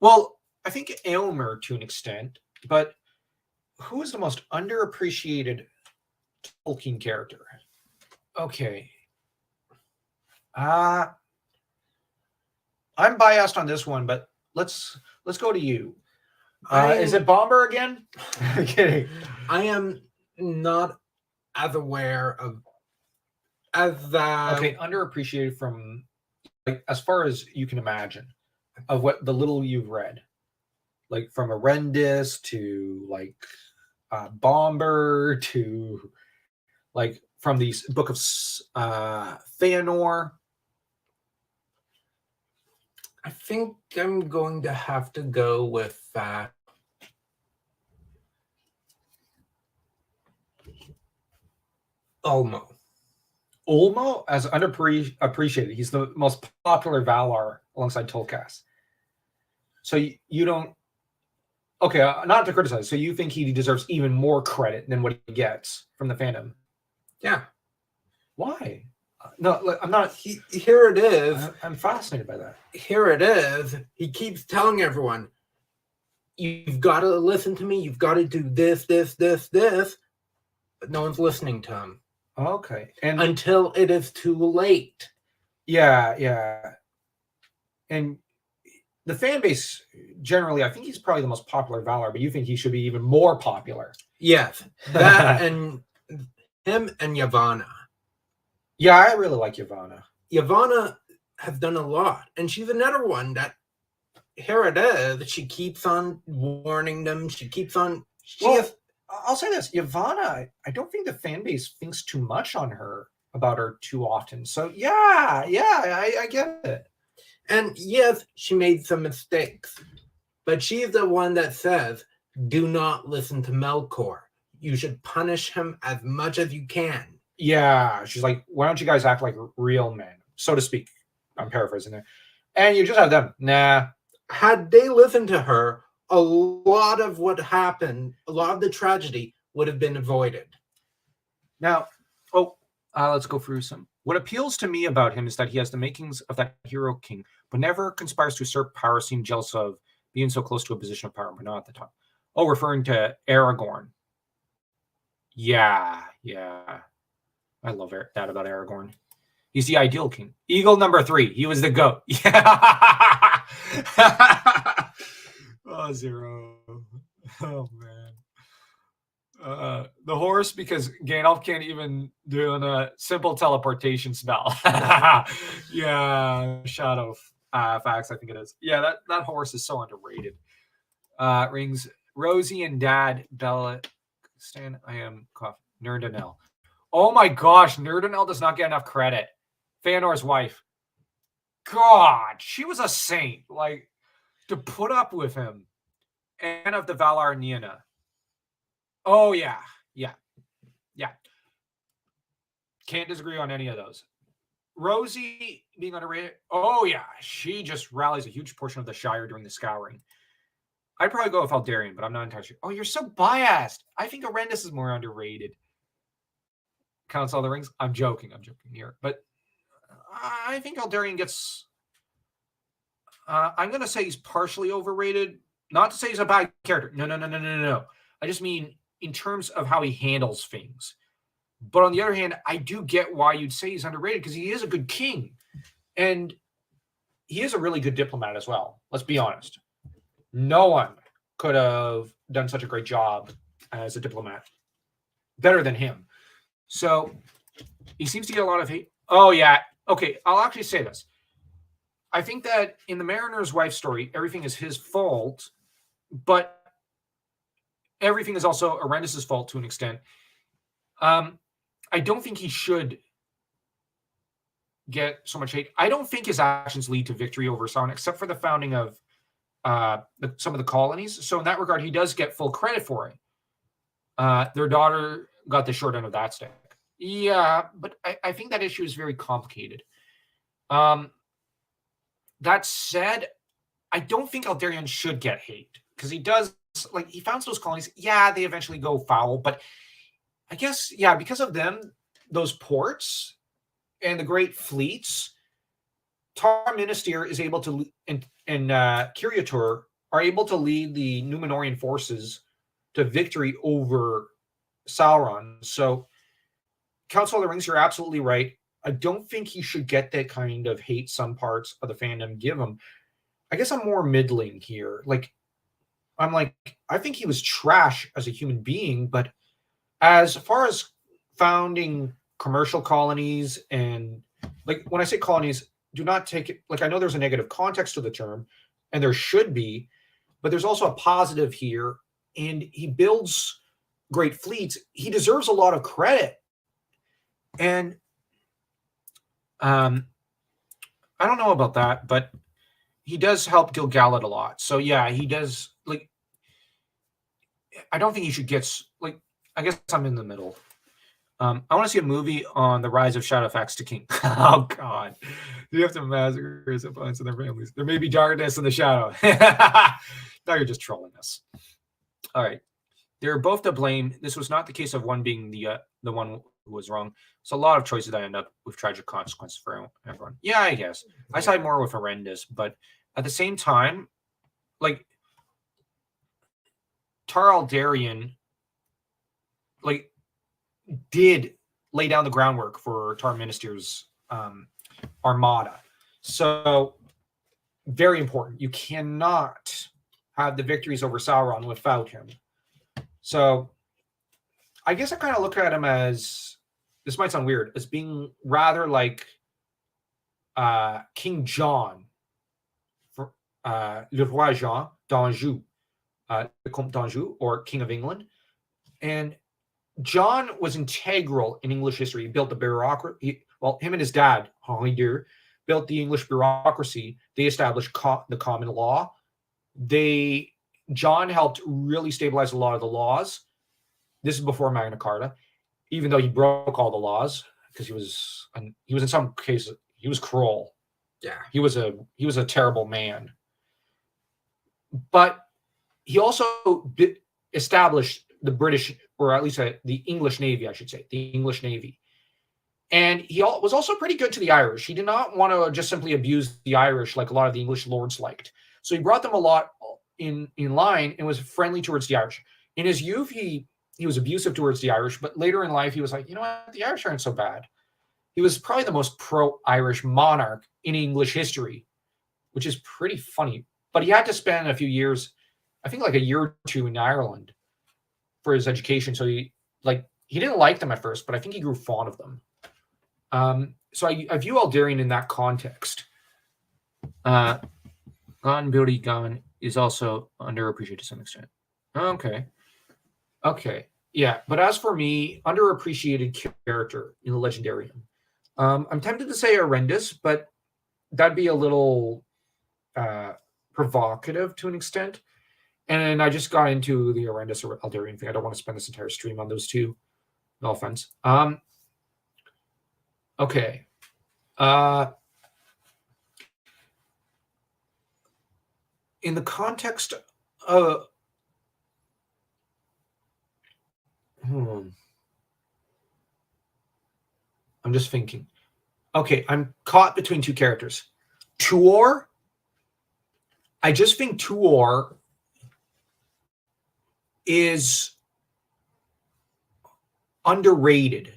Well, I think Éomer to an extent, but who is the most underappreciated Tolkien character? Okay. I'm biased on this one, but let's go to you. Is it Bomber again? I'm kidding. I am not as aware of Okay, underappreciated from like as far as you can imagine of what the little you've read, like from Horrendous to like Bomber to like from these book of Feanor. I think I'm going to have to go with Ulmo. Ulmo as underappreciated. He's the most popular Valar alongside Tolkas. So you don't. Okay, not to criticize. So you think he deserves even more credit than what he gets from the fandom? Yeah. Why? No, I'm not. Here it is. I'm fascinated by that. Here it is. He keeps telling everyone, you've got to listen to me. You've got to do this, this, this, this. But no one's listening to him. Okay. And until it is too late. Yeah. And the fan base, generally, I think he's probably the most popular Valar, but you think he should be even more popular. Yes. That and him and Yavanna. Yeah, I really like Yavanna. Yavanna has done a lot. And she's another one that, here it is, she keeps on warning them. She keeps on... I'll say this. Yavanna, I don't think the fan base thinks too much on her, about her too often. So, yeah, I get it. And yes, she made some mistakes. But she's the one that says, do not listen to Melkor. You should punish him as much as you can. Yeah, she's like, why don't you guys act like real men, so to speak. I'm paraphrasing there. And you just have them. Nah. Had they listened to her, a lot of what happened, a lot of the tragedy would have been avoided. Now, let's go through some. What appeals to me about him is that he has the makings of that hero king, but never conspires to usurp power, seem jealous of being so close to a position of power, but not at the top. Oh, referring to Aragorn. Yeah. I love that about Aragorn. He's the ideal king. Eagle number 3. He was the goat. Yeah. Oh, 0. Oh, man. The horse, because Gandalf can't even do a simple teleportation spell. Yeah. Shadow Facts, I think it is. Yeah, that horse is so underrated. Rings Rosie and Dad Bella. Stan, I am Nerdanel. Oh my gosh, Nerdanel does not get enough credit. Feanor's wife. God, she was a saint. Like, to put up with him. And of the Valar Niena. Oh, yeah. Can't disagree on any of those. Rosie being underrated. Oh, yeah. She just rallies a huge portion of the Shire during the Scouring. I'd probably go with Aldarion, but I'm not entirely sure. Oh, you're so biased. I think Horrendous is more underrated. Council of the Rings. I'm joking here. But I think Aldarion gets... I'm going to say he's partially overrated. Not to say he's a bad character. No. I just mean in terms of how he handles things. But on the other hand, I do get why you'd say he's underrated, because he is a good king. And he is a really good diplomat as well. Let's be honest. No one could have done such a great job as a diplomat. Better than him. So he seems to get a lot of hate. Oh, yeah. Okay, I'll actually say this. I think that in the Mariner's Wife story, everything is his fault, but everything is also Horrendous' fault to an extent. I don't think he should get so much hate. I don't think his actions lead to victory over Sauron, except for the founding of some of the colonies. So in that regard, he does get full credit for it. Their daughter got the short end of that stick. Yeah, but I think that issue is very complicated. That said, I don't think Aldarion should get hate, because he does, like, he founds those colonies. Yeah, they eventually go foul, but I guess, yeah, because of them, those ports and the great fleets, Tar Minister is able to, and Kiriatur are able to lead the Númenórean forces to victory over Sauron. So, Council of the Rings, you're absolutely right. I don't think he should get that kind of hate some parts of the fandom give him. I guess I'm more middling here. Like, I think he was trash as a human being, but as far as founding commercial colonies, and like when I say colonies, do not take it like, I know there's a negative context to the term, and there should be, but there's also a positive here, and he builds great fleets. He deserves a lot of credit. And I don't know about that, but he does help Gil-galad a lot. So yeah, he does. Like, I don't think he should get like. I guess I'm in the middle. I want to see a movie on the rise of Shadowfax to King. Oh God, you have to massacre his opponents and their families. There may be darkness in the shadow. Now you're just trolling us. All right, they're both to blame. This was not the case of one being the one who was wrong. So a lot of choices that end up with tragic consequences for everyone. Yeah, I guess I side more with horrendous, but at the same time, like Tar Aldarian, like, did lay down the groundwork for Tar Minister's armada. So very important. You cannot have the victories over Sauron without him. So I guess I kind of look at him as, this might sound weird, as being rather like King John, for Le Roi Jean d'Anjou, the Comte d'Anjou, or King of England. And John was integral in English history. He built the bureaucracy. Well, him and his dad, Henri II, built the English bureaucracy. They established the common law. John helped really stabilize a lot of the laws. This is before Magna Carta, even though he broke all the laws, because he was in some cases, he was cruel. Yeah, he was a terrible man. But he also established the British, or at least the English Navy, I should say, the English Navy. And he was also pretty good to the Irish. He did not want to just simply abuse the Irish like a lot of the English lords liked. So he brought them a lot in line and was friendly towards the Irish. In his youth, he was abusive towards the Irish, but later in life, he was like, you know what, the Irish aren't so bad. He was probably the most pro-Irish monarch in English history, which is pretty funny. But he had to spend a few years, I think like a year or two in Ireland for his education. So he didn't like them at first, but I think he grew fond of them. So I view Aldarian in that context. Gon Billy Gon is also underappreciated to some extent. Okay. Yeah, but as for me, underappreciated character in the Legendarium. I'm tempted to say horrendous, but that'd be a little provocative to an extent. And I just got into the horrendous or Aldarian thing. I don't want to spend this entire stream on those two. No offense. Okay. In the context of I'm just thinking. Okay, I'm caught between two characters. Tuor. I just think Tuor is underrated.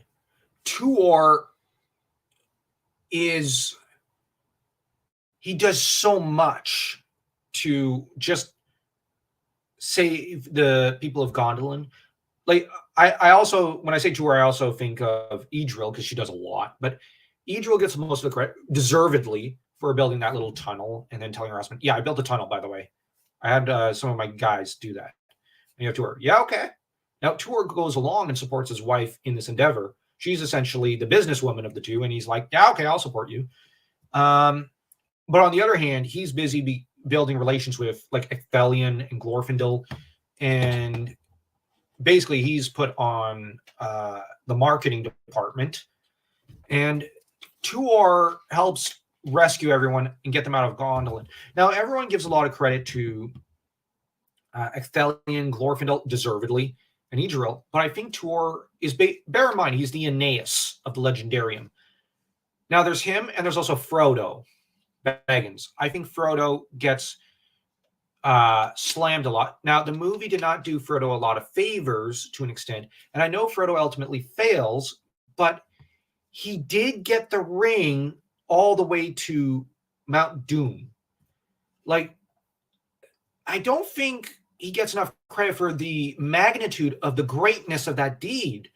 Tuor he does so much to just save the people of Gondolin. Like, I also, when I say Tuor, I also think of Idril, because she does a lot. But Idril gets most of the credit, deservedly, for building that little tunnel and then telling her husband, yeah, I built a tunnel, by the way. I had some of my guys do that. And you have Tuor. Yeah, okay. Now, Tuor goes along and supports his wife in this endeavor. She's essentially the businesswoman of the two, and he's like, yeah, okay, I'll support you. But on the other hand, he's busy building relations with, like, Ecthelion and Glorfindel, and basically he's put on the marketing department, and Tuor helps rescue everyone and get them out of Gondolin. Now, everyone gives a lot of credit to Ecthelion, Glorfindel, deservedly, and Idril, but I think Tuor is, bear in mind, he's the Aeneas of the Legendarium. Now, there's him, and there's also Frodo Baggins. I think Frodo gets slammed a lot. Now, the movie did not do Frodo a lot of favors to an extent, and I know Frodo ultimately fails, but he did get the ring all the way to Mount Doom. Like, I don't think he gets enough credit for the magnitude of the greatness of that deed.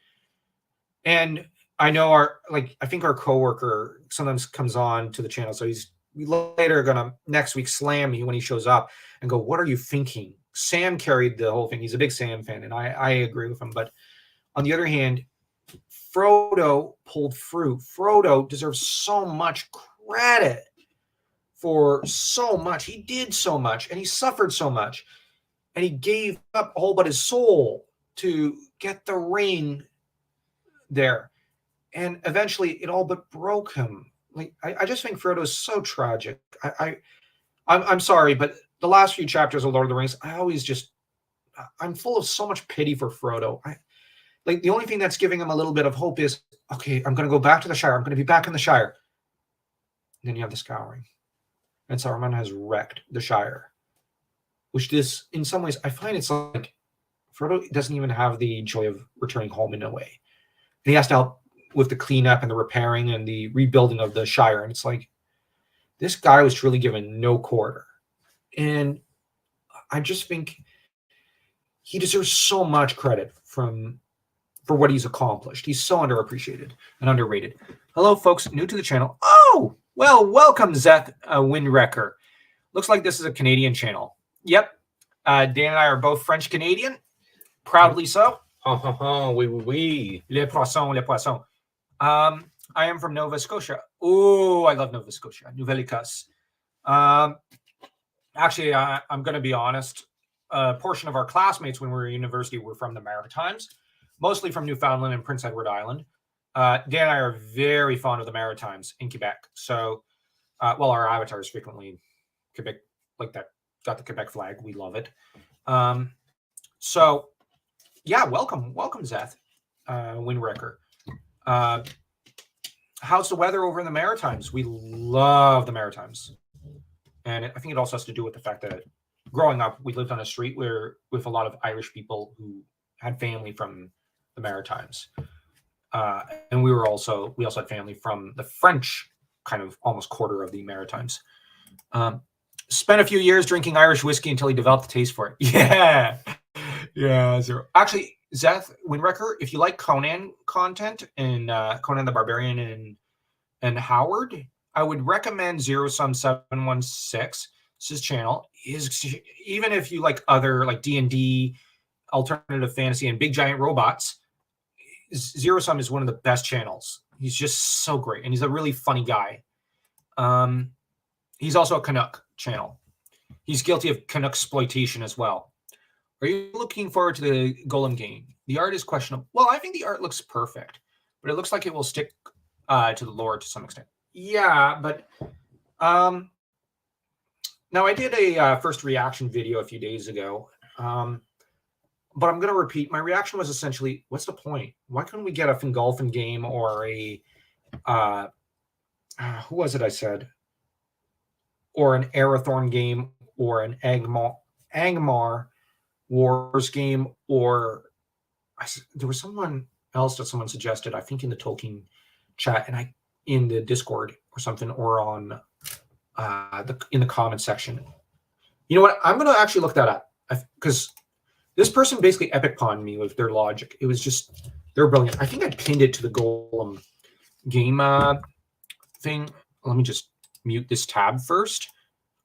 And I know I think our coworker sometimes comes on to the channel, so he's later gonna next week slam me when he shows up and go, "What are you thinking?" Sam carried the whole thing. He's a big Sam fan, and I agree with him. But on the other hand, Frodo pulled through. Frodo deserves so much credit for so much. He did so much, and he suffered so much, and he gave up all but his soul to get the ring there. And eventually it all but broke him. Like, I just think Frodo is so tragic. I'm sorry, but the last few chapters of Lord of the Rings, I'm full of so much pity for Frodo. Like, the only thing that's giving him a little bit of hope is, okay, I'm going to go back to the Shire. I'm going to be back in the Shire. And then you have the Scouring. And Saruman has wrecked the Shire. Which in some ways, I find it's like Frodo doesn't even have the joy of returning home in a way. And he has to help with the cleanup and the repairing and the rebuilding of the Shire. And it's like, this guy was truly given no quarter. And I just think he deserves so much credit for what he's accomplished. He's so underappreciated and underrated. Hello, folks, new to the channel. Oh, well, welcome, Zeth Windwrecker. Looks like this is a Canadian channel. Yep. Dan and I are both French-Canadian. Proudly so. Oui. Les poissons, les poissons. I am from Nova Scotia. Oh, I love Nova Scotia. Nouvelle-Écosse. Actually, I'm going to be honest. A portion of our classmates when we were at university were from the Maritimes, mostly from Newfoundland and Prince Edward Island. Dan and I are very fond of the Maritimes in Quebec. So, our avatar is frequently Quebec, like that, got the Quebec flag. We love it. So, yeah, welcome, Zeth, Windwrecker. How's the weather over in the Maritimes? We love the Maritimes. And I think it also has to do with the fact that growing up, we lived on a street with a lot of Irish people who had family from the Maritimes. And we also had family from the French kind of almost quarter of the Maritimes. Spent a few years drinking Irish whiskey until he developed a taste for it. Yeah. Yeah. Actually, Zeth Windwrecker, if you like Conan content and Conan the Barbarian and Howard, I would recommend Zero Sum 716. It's his channel. Even if you like other like D&D, alternative fantasy, and big giant robots, Zero Sum is one of the best channels. He's just so great, and he's a really funny guy. He's also a Canuck channel. He's guilty of Canuck exploitation as well. Are you looking forward to the Golem game? The art is questionable. Well, I think the art looks perfect, but it looks like it will stick to the lore to some extent. Yeah, but now I did a first reaction video a few days ago, but I'm going to repeat. My reaction was essentially, what's the point? Why couldn't we get a Fingolfin game or a who was it I said? Or an Arathorn game or an Angmar Wars game, or there was someone else that someone suggested, I think in the Tolkien chat and in the Discord or something, or on in the comment section. You know what? I'm going to actually look that up because this person basically epic pawned me with their logic. It was just, they're brilliant. I think I pinned it to the Golem game thing. Let me just mute this tab first.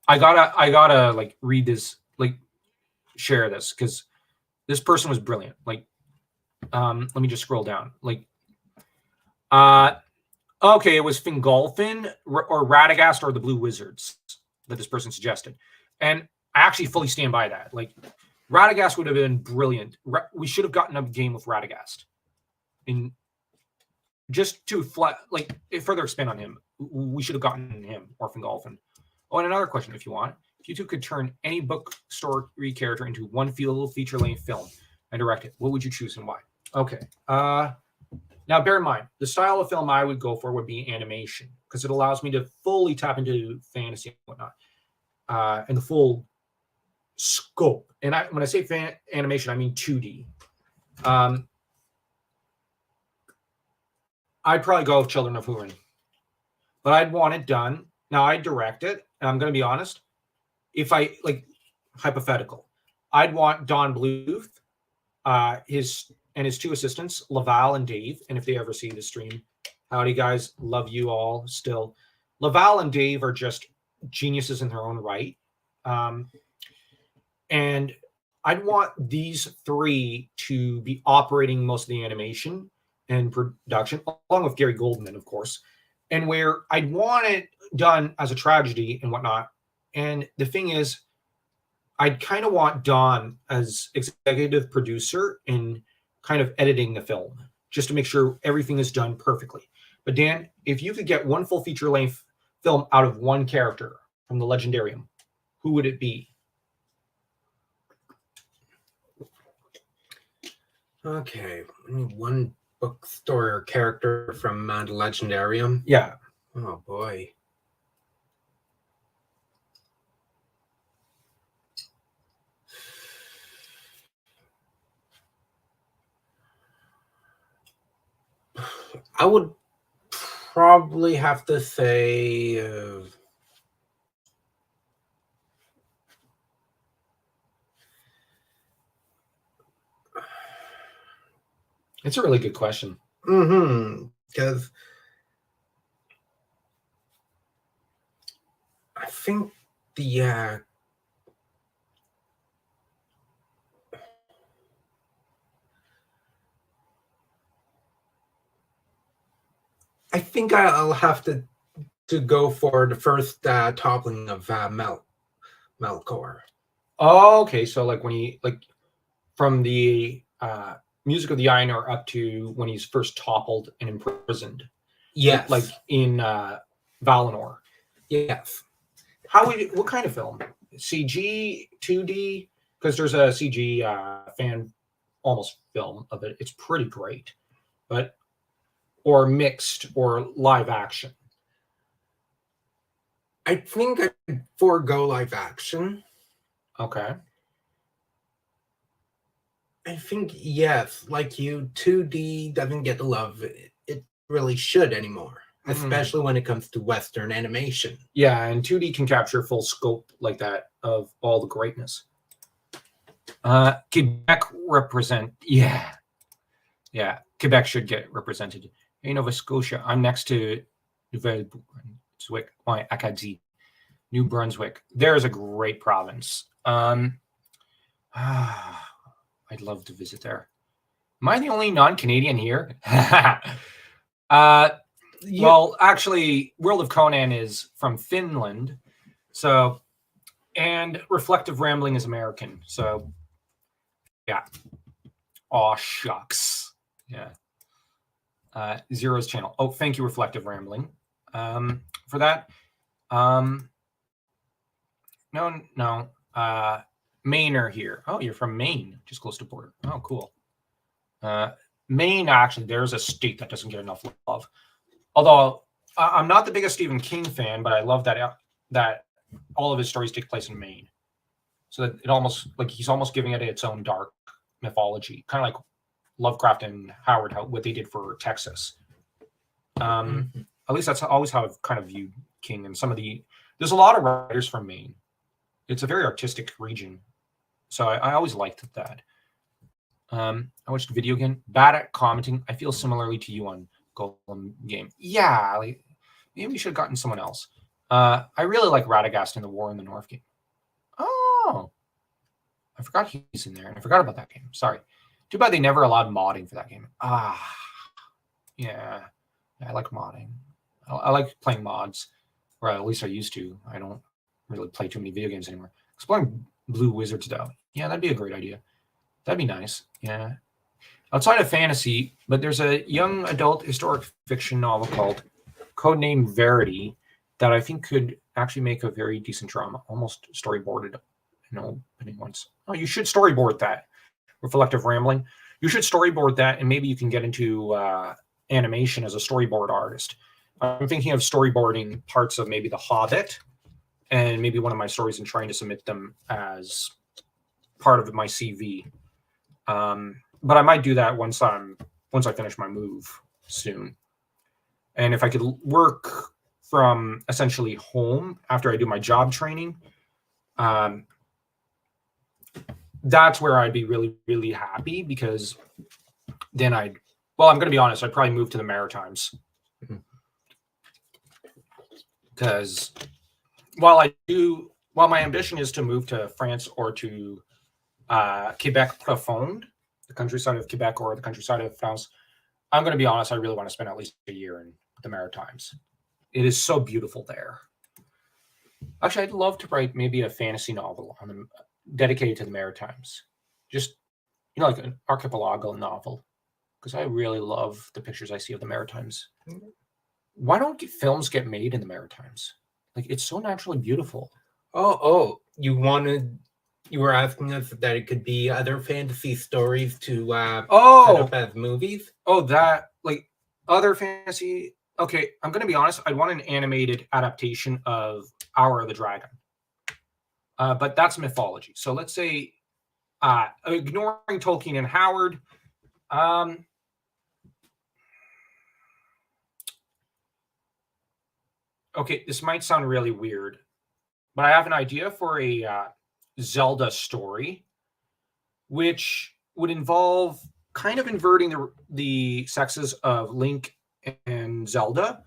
I gotta like read this, like share this, because this person was brilliant. Like, let me just scroll down. Like, okay, it was Fingolfin or Radagast or the Blue Wizards that this person suggested, and I actually fully stand by that. Like, Radagast would have been brilliant. We should have gotten a game with Radagast, and just to further expand on him, we should have gotten him or Fingolfin. Oh, and another question, if you want. If you two could turn any book story character into one feature-length film and direct it, what would you choose and why? Okay. Now, bear in mind, the style of film I would go for would be animation, because it allows me to fully tap into fantasy and whatnot, and the full scope. And when I say animation, I mean 2D. I'd probably go with Children of Hurin. But I'd want it done. Now, I'd direct it, and I'm going to be honest. If I, like, hypothetical, I'd want Don Bluth, his 2 assistants, Laval and Dave, and if they ever see the stream, howdy, guys. Love you all still. Laval and Dave are just geniuses in their own right. And I'd want these 3 to be operating most of the animation and production, along with Gary Goldman, of course, and where I'd want it done as a tragedy and whatnot. And the thing is, I'd kind of want Don as executive producer in kind of editing the film, just to make sure everything is done perfectly. But Dan, if you could get one full feature-length film out of one character from the Legendarium, who would it be? Okay, one book story or character from the Legendarium. Yeah. Oh boy. I would probably have to say it's a really good question. Because I think I think I'll have to go for the first toppling of Melkor. Oh, okay. So like when he, like, from the Music of the Ainur up to when he's first toppled and imprisoned. Yes. Like in Valinor. Yes. What kind of film? CG, 2D? Because there's a CG fan almost film of it. It's pretty great. But, or mixed or live action. I think I'd forego live action. Okay. I think, yes, like you, 2D doesn't get the love it really should anymore, especially when it comes to Western animation. Yeah, and 2D can capture full scope like that of all the greatness. Quebec Quebec should get represented. Hey, Nova Scotia, I'm next to Nouvelle-Brunswick, Acadie, New Brunswick. There's a great province. I'd love to visit there. Am I the only non-Canadian here? Well, actually, World of Conan is from Finland. So, and Reflective Rambling is American. So, yeah. Aw, shucks. Yeah. Zero's channel. Oh, thank you, Reflective Rambling, for that. No. Maine are here. Oh, you're from Maine, just close to border. Oh, cool. Maine, actually, there's a state that doesn't get enough love. Although I'm not the biggest Stephen King fan, but I love that all of his stories take place in Maine. So that it almost, like, he's almost giving it its own dark mythology, kind of like Lovecraft and Howard, what they did for Texas. At least that's always how I've kind of viewed King. And there's a lot of writers from Maine. It's a very artistic region. So I always liked that. I watched the video again. Bad at commenting. I feel similarly to you on Golem game. Yeah, like, maybe we should have gotten someone else. I really like Radagast in the War in the North game. Oh, I forgot he's in there, and I forgot about that game. Sorry. Too bad they never allowed modding for that game. Yeah, I like modding. I like playing mods, or at least I used to. I don't really play too many video games anymore. Exploring Blue Wizards, though. Yeah, that'd be a great idea. That'd be nice. Yeah. Outside of fantasy, but there's a young adult historic fiction novel called Codename Verity that I think could actually make a very decent drama. Almost storyboarded in opening once. Oh, you should storyboard that. Reflective Rambling. You should storyboard that, and maybe you can get into animation as a storyboard artist. I'm thinking of storyboarding parts of maybe The Hobbit and maybe one of my stories and trying to submit them as part of my CV. But I might do that once I finish my move soon. And if I could work from essentially home after I do my job training, that's where I'd be really, really happy, because then I'm going to be honest, I'd probably move to the Maritimes. Because while my ambition is to move to France or to Quebec profonde, the countryside of Quebec or the countryside of France, I'm going to be honest, I really want to spend at least a year in the Maritimes. It is so beautiful there. Actually, I'd love to write maybe a fantasy novel dedicated to the Maritimes. Just, like an archipelago novel. Because I really love the pictures I see of the Maritimes. Why don't films get made in the Maritimes? Like, it's so naturally beautiful. Oh, you were asking us that it could be other fantasy stories to set up as movies? Like other fantasy. Okay, I'm going to be honest. I'd want an animated adaptation of Hour of the Dragon. But that's mythology. So let's say, ignoring Tolkien and Howard, okay, this might sound really weird, but I have an idea for a Zelda story, which would involve kind of inverting the sexes of Link and Zelda.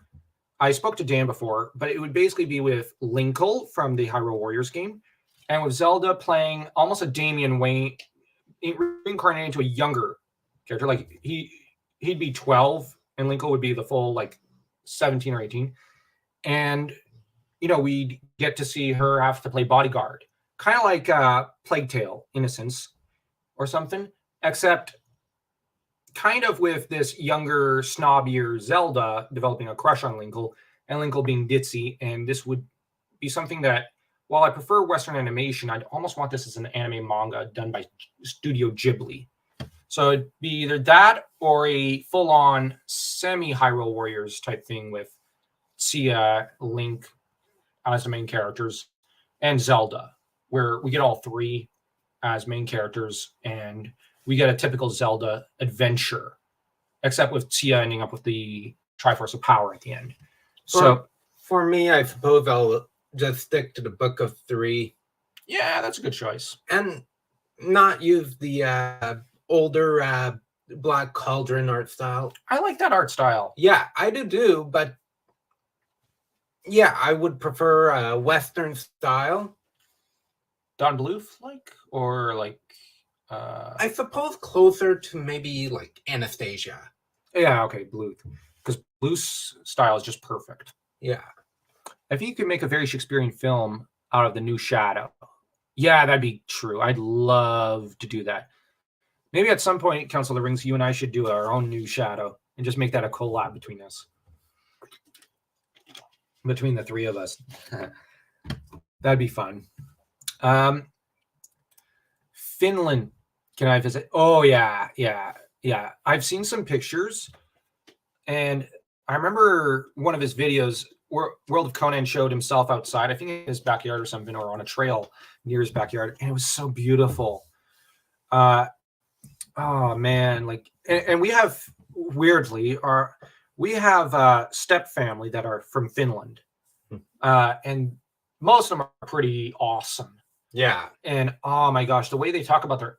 I spoke to Dan before, but it would basically be with Linkle from the Hyrule Warriors game, and with Zelda playing almost a Damian Wayne, reincarnated into a younger character. Like he'd be 12, and Linkle would be the full like 17 or 18. And, we'd get to see her have to play bodyguard. Kind of like Plague Tale, Innocence, or something. Except kind of with this younger, snobbier Zelda developing a crush on Linkle, and Linkle being ditzy. And this would be something that, while I prefer Western animation, I'd almost want this as an anime manga done by Studio Ghibli. So it'd be either that or a full-on semi-Hyrule Warriors type thing with Cia, Link as the main characters, and Zelda, where we get all three as main characters, and we get a typical Zelda adventure, except with Cia ending up with the Triforce of Power at the end. So for me, I suppose I'll just stick to the Book of Three. Yeah, that's a good choice. And not use the older Black Cauldron art style. I like that art style. Yeah, I do, but yeah, I would prefer Western style. Don Bluth, or I suppose closer to maybe like Anastasia. Yeah, okay, Bluth. Because Bluth's style is just perfect. Yeah. If you could make a very Shakespearean film out of the new Shadow, yeah, that'd be true. I'd love to do that. Maybe at some point, Council of the Rings, you and I should do our own new Shadow and just make that a collab between us. Between the three of us. That'd be fun. Finland. Can I visit? Oh, yeah. I've seen some pictures, and I remember one of his videos, World of Conan showed himself outside, I think in his backyard or something, or on a trail near his backyard, and it was so beautiful. Oh, man. And we have, weirdly, we have step family that are from Finland, and most of them are pretty awesome. Yeah. And oh my gosh, the way they talk about their,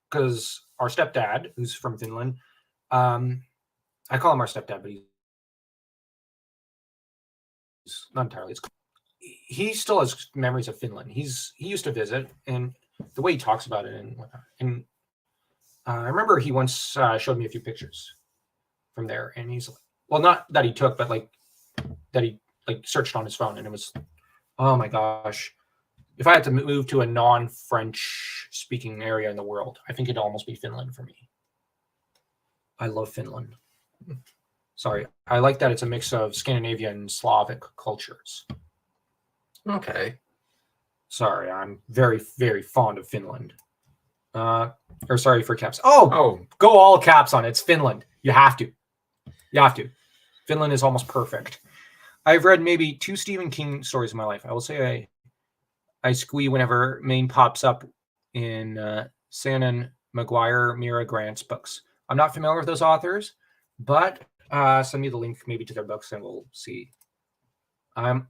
because our stepdad, who's from Finland, I call him our stepdad, but he's not entirely. He still has memories of Finland. He used to visit, and the way he talks about it and whatnot. And I remember he once showed me a few pictures from there, and he's well, not that he took, but that he searched on his phone, and it was, oh my gosh. If I had to move to a non-French speaking area in the world, I think it'd almost be Finland for me. I love Finland. Sorry. I like that it's a mix of Scandinavian and Slavic cultures. Okay. Sorry, I'm very, very fond of Finland. Or sorry for caps. Oh, go all caps on it. It's Finland. You have to. Finland is almost perfect. I've read maybe 2 Stephen King stories in my life. I will say I squee whenever Maine pops up in Shannon McGuire, Mira Grant's books. I'm not familiar with those authors, but Send me the link maybe to their books and we'll see. I'm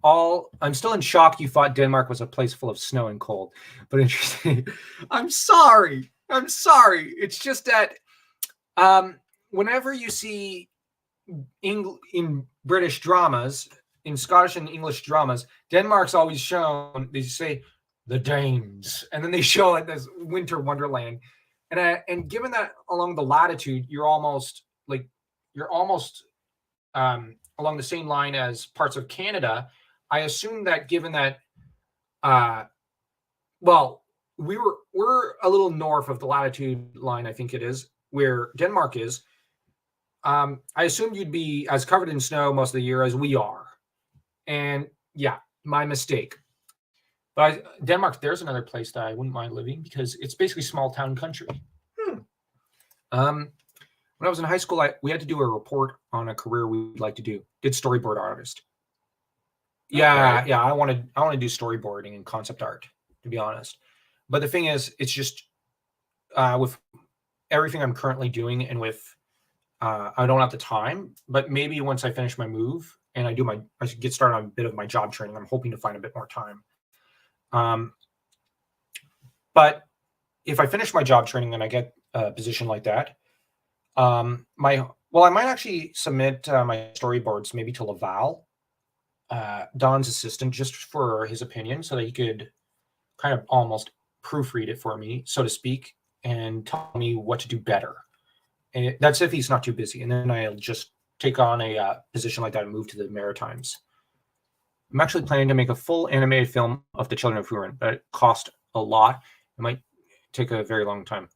still in shock you thought Denmark was a place full of snow and cold, but interesting. I'm sorry. It's just that whenever you see in British dramas, in Scottish and English dramas, Denmark's always shown, they say the Danes, and then they show it as winter wonderland. And given that along the latitude, you're almost along the same line as parts of Canada, I assume that given that, we're a little north of the latitude line, I think it is, where Denmark is. I assumed you'd be as covered in snow most of the year as we are. And yeah, my mistake. But Denmark, there's another place that I wouldn't mind living because it's basically small town country. When I was in high school, we had to do a report on a career we'd like to do. Did storyboard artist. Yeah, okay. Yeah. I want to do storyboarding and concept art, to be honest. But the thing is, it's just with everything I'm currently doing, and with I don't have the time. But maybe once I finish my move and I should get started on a bit of my job training. I'm hoping to find a bit more time. But if I finish my job training and I get a position like that. I might actually submit my storyboards maybe to Laval, Don's assistant, just for his opinion, so that he could kind of almost proofread it for me, so to speak, and tell me what to do better. And that's if he's not too busy. And then I'll just take on a position like that and move to the Maritimes. I'm actually planning to make a full animated film of the Children of Huron, but it cost a lot. It might take a very long time.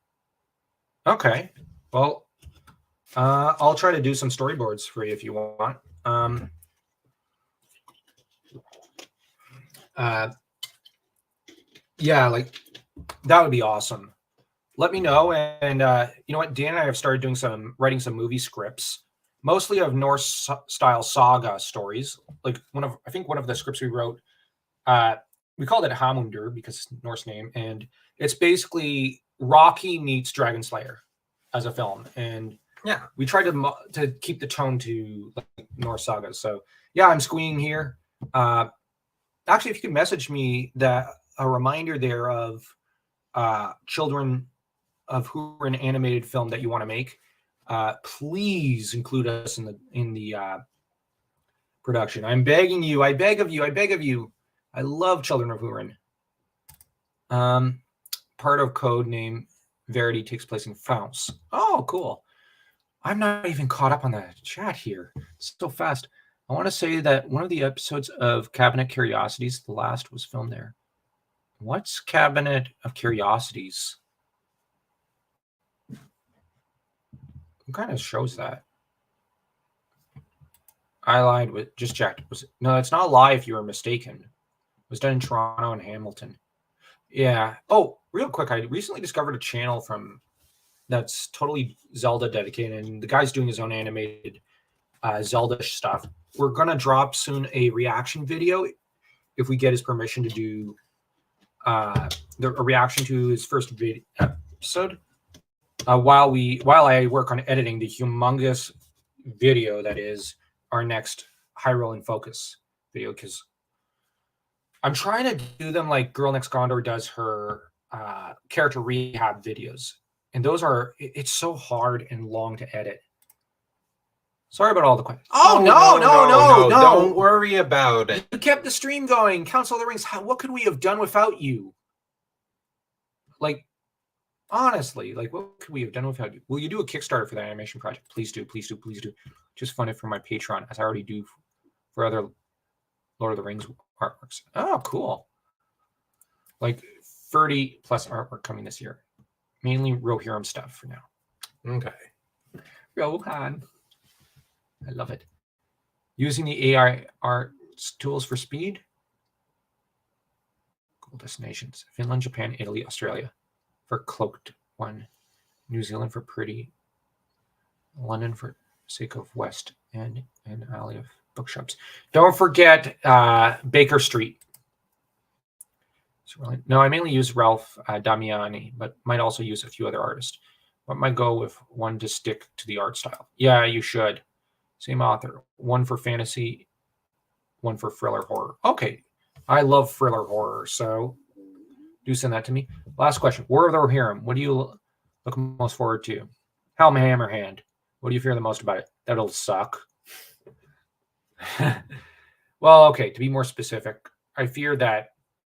Okay, well, I'll try to do some storyboards for you if you want. Yeah, like that would be awesome. Let me know. And you know what? Dan and I have started writing some movie scripts, mostly of Norse style saga stories. Like I think one of the scripts we wrote, we called it Hamundur because it's a Norse name. And it's basically Rocky meets Dragon Slayer as a film. And yeah, we tried to keep the tone to like Norse sagas. So yeah, I'm squeeing here. Actually, if you could message me a reminder there of Children of Huron animated film that you want to make, please include us in the production. I'm begging you. I beg of you. I love Children of Huron. Part of code name Verity takes place in France. Oh, cool. I'm not even caught up on the chat here. It's so fast. I want to say that one of the episodes of Cabinet Curiosities, the last, was filmed there. What's Cabinet of Curiosities? What kind of shows that? I lied with just checked. No, it's not a lie if you were mistaken. It was done in Toronto and Hamilton. Yeah. Oh, real quick, I recently discovered a channel that's totally Zelda dedicated, and the guy's doing his own animated Zelda stuff. We're gonna drop soon a reaction video if we get his permission to do a reaction to his first episode. While I work on editing the humongous video that is our next Hyrule in Focus video, because I'm trying to do them like Girl Next Gondor does her character rehab videos. And it's so hard and long to edit. Sorry about all the questions. Oh, no. Don't worry about it. You kept the stream going. Council of the Rings, what could we have done without you? Like, honestly, like, what could we have done without you? Will you do a Kickstarter for that animation project? Please do. Just fund it for my Patreon, as I already do for other Lord of the Rings artworks. Oh, cool. Like 30 plus artwork coming this year. Mainly Rohirrim stuff for now. Okay. Rohan. I love it. Using the AI art tools for speed. Cool destinations. Finland, Japan, Italy, Australia for cloaked one. New Zealand for pretty. London for sake of West and alley of bookshops. Don't forget Baker Street. No, I mainly use Ralph Damiani, but might also use a few other artists. But might go with one to stick to the art style. Yeah, you should. Same author. One for fantasy, one for thriller horror. Okay. I love thriller horror, so do send that to me. Last question. War of the Rohirrim. What do you look most forward to? Helm Hammerhand. What do you fear the most about it? That it'll suck. Well, okay, to be more specific, I fear that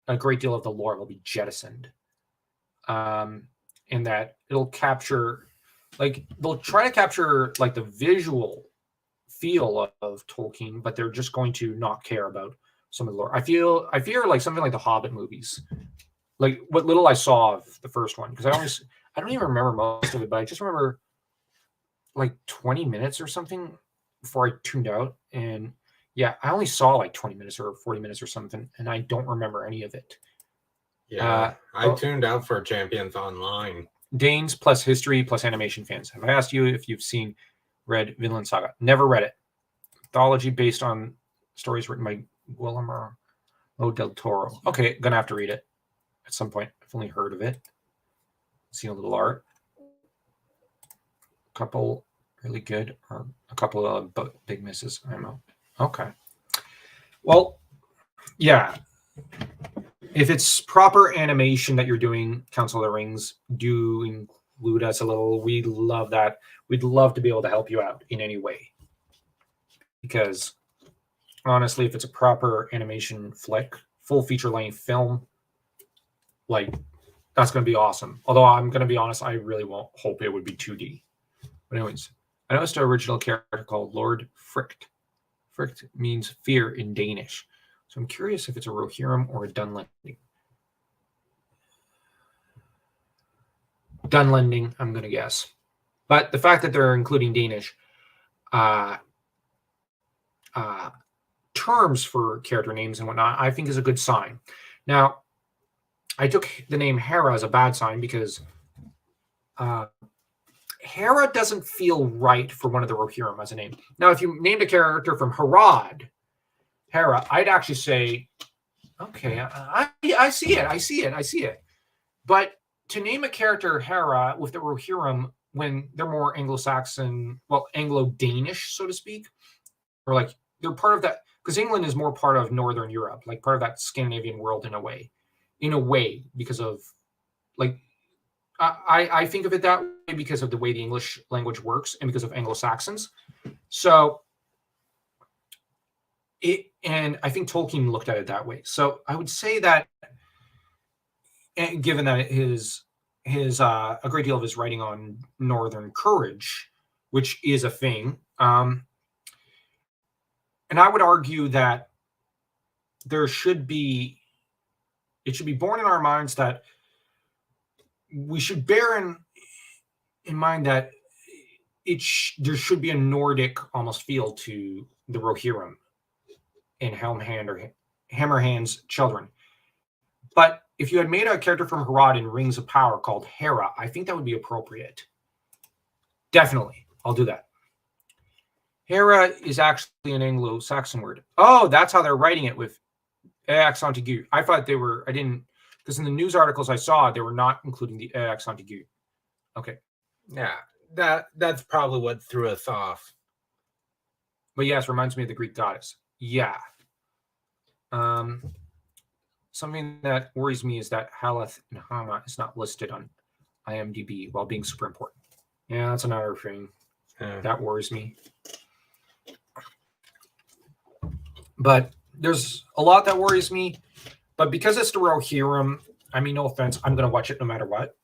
a great deal of the lore will be jettisoned. And that it'll capture, like, they'll try to capture, like, the visual feel of Tolkien, but they're just going to not care about some of the lore. I fear like something like the Hobbit movies, like what little I saw of the first one, because I don't even remember most of it, but I just remember like 20 minutes or something before I tuned out. And yeah, I only saw like 20 minutes or 40 minutes or something, and I don't remember any of it. Yeah, I tuned out for Champions Online. Danes plus history plus animation fans. Have I asked you if you've read Vinland Saga? Never read it. Mythology based on stories written by Guillermo del Toro. Okay, gonna have to read it at some point. I've only heard of it. Seen a little art. A couple really good, or a couple of big misses. I don't know. Okay. Well, yeah. If it's proper animation that you're doing, Council of the Rings, do include us a little. We'd love that. We'd love to be able to help you out in any way. Because honestly, if it's a proper animation flick, full feature-length film, like, that's going to be awesome. Although I'm going to be honest, I really won't hope it would be 2D. But anyways, I noticed an original character called Lord Fricht. Fricht means fear in Danish. So I'm curious if it's a Rohirrim or a Dunlending. Dunlending, I'm going to guess. But the fact that they're including Danish terms for character names and whatnot, I think is a good sign. Now, I took the name Hera as a bad sign because Hera doesn't feel right for one of the Rohirrim as a name. Now, if you named a character from Harad, Hera, I'd actually say, okay, I see it. But to name a character Hera with the Rohirrim when they're more Anglo-Saxon, well, Anglo-Danish, so to speak, or like they're part of that, because England is more part of Northern Europe, like part of that Scandinavian world in a way, because of, like, I think of it that way because of the way the English language works and because of Anglo-Saxons. So and I think Tolkien looked at it that way. So I would say that, given that his a great deal of his writing on Northern courage, which is a thing, and I would argue that it should be borne in our minds that we should bear in mind that there should be a Nordic almost feel to the Rohirrim in Helmhand or Hammerhand's children. But if you had made a character from Harad in Rings of Power called Hera, I think that would be appropriate. Definitely. I'll do that. Hera is actually an Anglo-Saxon word. Oh, that's how they're writing it with accent aigu. I thought I didn't, because in the news articles I saw, they were not including the accent aigu. Okay. Yeah, that's probably what threw us off. But yes, reminds me of the Greek goddess. Yeah. Something that worries me is that Haleth and Hama is not listed on IMDb while being super important. Yeah, that's another thing that worries me. But there's a lot that worries me. But because it's the Rohirrim, I mean, no offense, I'm going to watch it no matter what.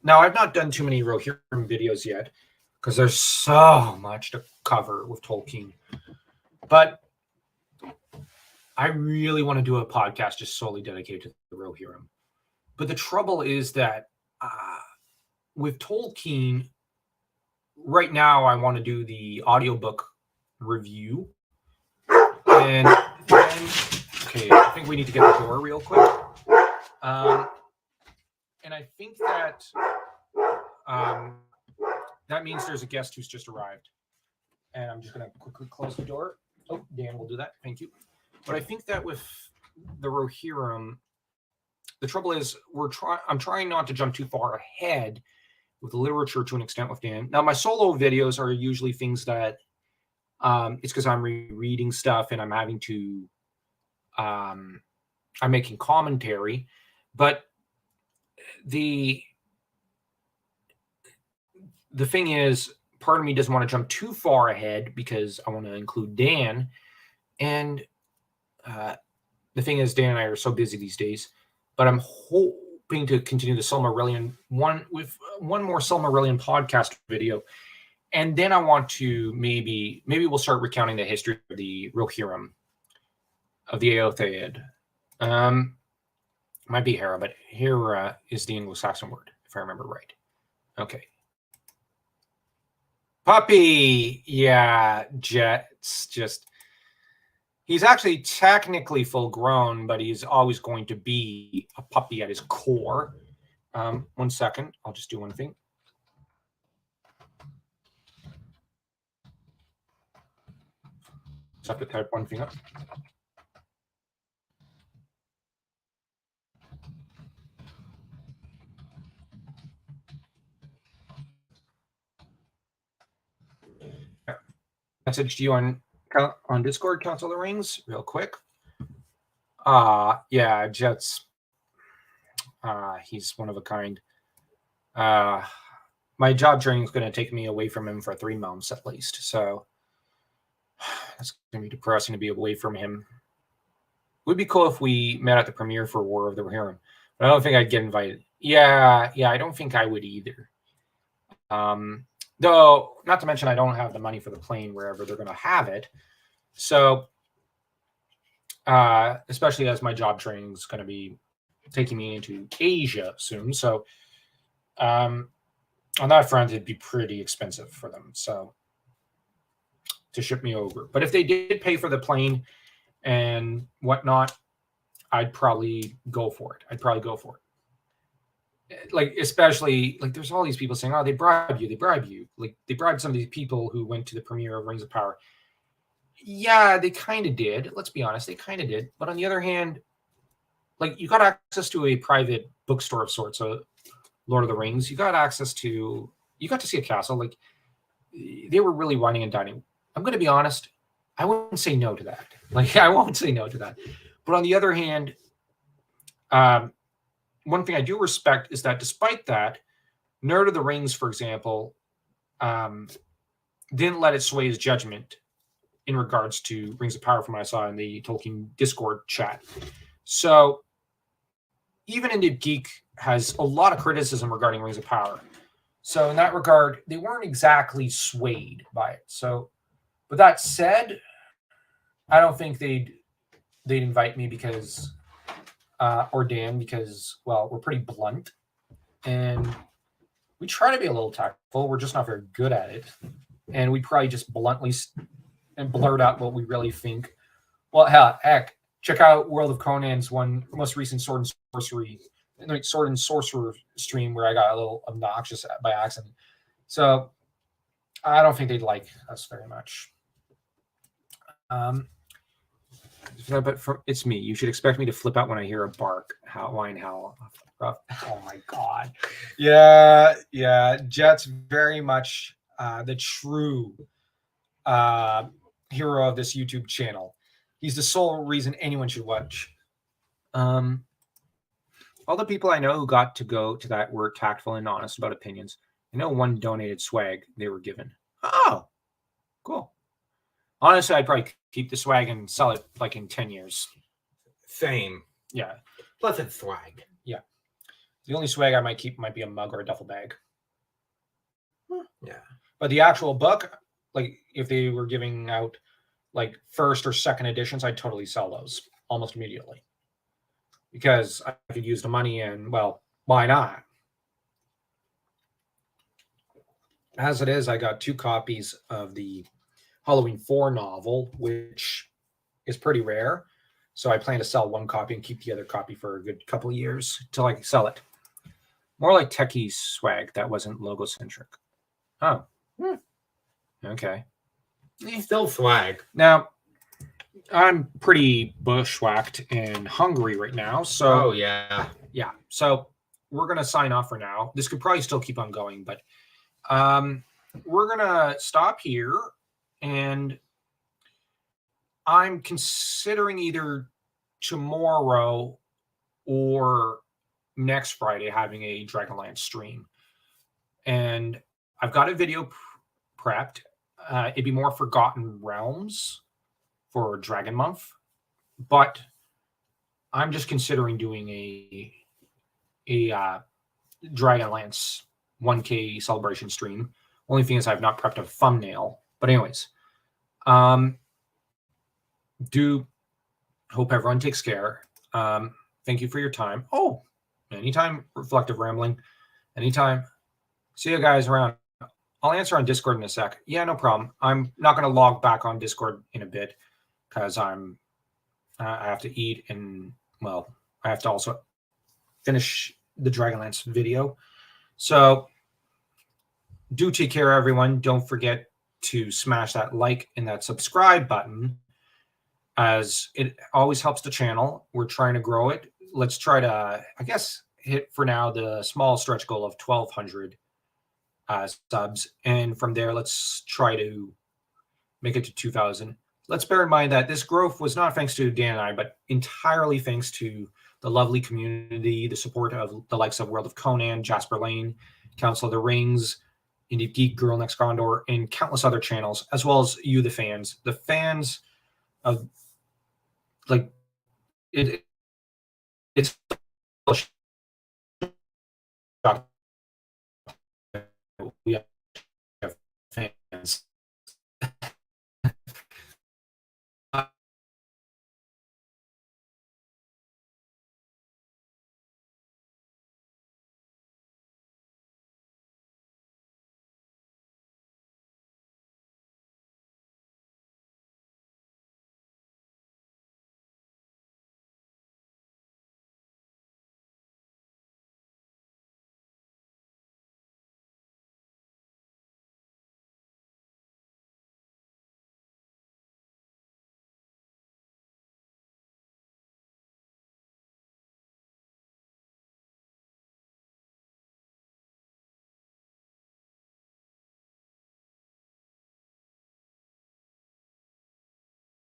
Now, I've not done too many Rohirrim videos yet because there's so much to cover with Tolkien. But I really want to do a podcast just solely dedicated to the Rohirrim. But the trouble is that with Tolkien, right now I want to do the audiobook review. And okay, I think we need to get the door real quick. And I think that that means there's a guest who's just arrived. And I'm just going to quickly close the door. Oh, Dan will do that. Thank you. But I think that with the Rohirrim, the trouble is I'm trying not to jump too far ahead with the literature to an extent with Dan. Now, my solo videos are usually things that It's because I'm reading stuff and I'm having to, I'm making commentary, but the thing is, part of me doesn't want to jump too far ahead because I want to include Dan. And the thing is, Dan and I are so busy these days, but I'm hoping to continue the Silmarillion with one more Silmarillion podcast video. And then I want to maybe we'll start recounting the history of the Rohirrim, of the Eotheod. Might be Hera, but Hera is the Anglo-Saxon word, if I remember right. Okay. Puppy! Yeah, Jet's just... He's actually technically full grown, but he's always going to be a puppy at his core. 1 second. I'll just do one thing. Just have to type one thing up. Messaged you on Discord, Council of the Rings, real quick. Yeah, Jet's he's one of a kind. My job training is going to take me away from him for 3 months at least, so it's going to be depressing to be away from him. It would be cool if we met at the premiere for War of the Rohirrim, but I don't think I'd get invited. Yeah, I don't think I would either. Though, not to mention, I don't have the money for the plane wherever they're going to have it. So, especially as my job training is going to be taking me into Asia soon. So, on that front, it'd be pretty expensive for them. So, to ship me over. But if they did pay for the plane and whatnot, I'd probably go for it. Like, especially, like, there's all these people saying, oh, they bribe you. Like, they bribed some of these people who went to the premiere of Rings of Power. Yeah, they kind of did. Let's be honest, they kind of did. But on the other hand, like, you got access to a private bookstore of sorts, so Lord of the Rings. You got to see a castle. Like, they were really wining and dining. I'm going to be honest, I wouldn't say no to that. Like, I won't say no to that. But on the other hand, one thing I do respect is that despite that, Nerd of the Rings, for example, didn't let it sway his judgment in regards to Rings of Power from what I saw in the Tolkien Discord chat. So even Indie Geek has a lot of criticism regarding Rings of Power. So in that regard, they weren't exactly swayed by it. So, but that said, I don't think they'd invite me because or Dan because, well, we're pretty blunt and we try to be a little tactful. We're just not very good at it. And we probably just bluntly and blurt out what we really think. Well, heck, check out World of Conan's most recent Sword and Sorcerer stream where I got a little obnoxious by accident. So I don't think they'd like us very much. But it's me. You should expect me to flip out when I hear a bark, whine, howl. Oh my god! Yeah. Jet's very much the true hero of this YouTube channel. He's the sole reason anyone should watch. All the people I know who got to go to that were tactful and honest about opinions. I know one donated swag they were given. Oh, cool. Honestly, I'd probably keep the swag and sell it like in 10 years. Same. Yeah. Plus it's swag. Yeah. The only swag I might keep might be a mug or a duffel bag. Yeah. But the actual book, like if they were giving out like first or second editions, I'd totally sell those almost immediately. Because I could use the money and, well, why not? As it is, I got 2 copies of the Halloween 4 novel, which is pretty rare. So I plan to sell 1 copy and keep the other copy for a good couple of years till I can sell it. More like techie swag that wasn't logo-centric. Oh. Okay. Still swag. Now, I'm pretty bushwhacked and hungry right now. So, yeah. So we're going to sign off for now. This could probably still keep on going, but we're going to stop here. And I'm considering either tomorrow or next Friday having a Dragonlance stream. And I've got a video prepped. It'd be more Forgotten Realms for Dragon Month, but I'm just considering doing a Dragonlance 1K celebration stream. Only thing is I've not prepped a thumbnail. But anyways, do hope everyone takes care. Thank you for your time. Oh, anytime, Reflective Rambling. Anytime. See you guys around. I'll answer on Discord in a sec. Yeah, no problem. I'm not going to log back on Discord in a bit because I have to eat and, well, I have to also finish the Dragonlance video. So do take care, everyone. Don't forget to smash that like and that subscribe button, as it always helps the channel. We're trying to grow it. Let's try to, I guess, hit for now the small stretch goal of 1,200 subs. And from there, let's try to make it to 2,000. Let's bear in mind that this growth was not thanks to Dan and I, but entirely thanks to the lovely community, the support of the likes of World of Conan, Jasper Lane, Council of the Rings, Indie Geek, Girl Next Gondor, and countless other channels, as well as you, the fans. The fans of, like, it's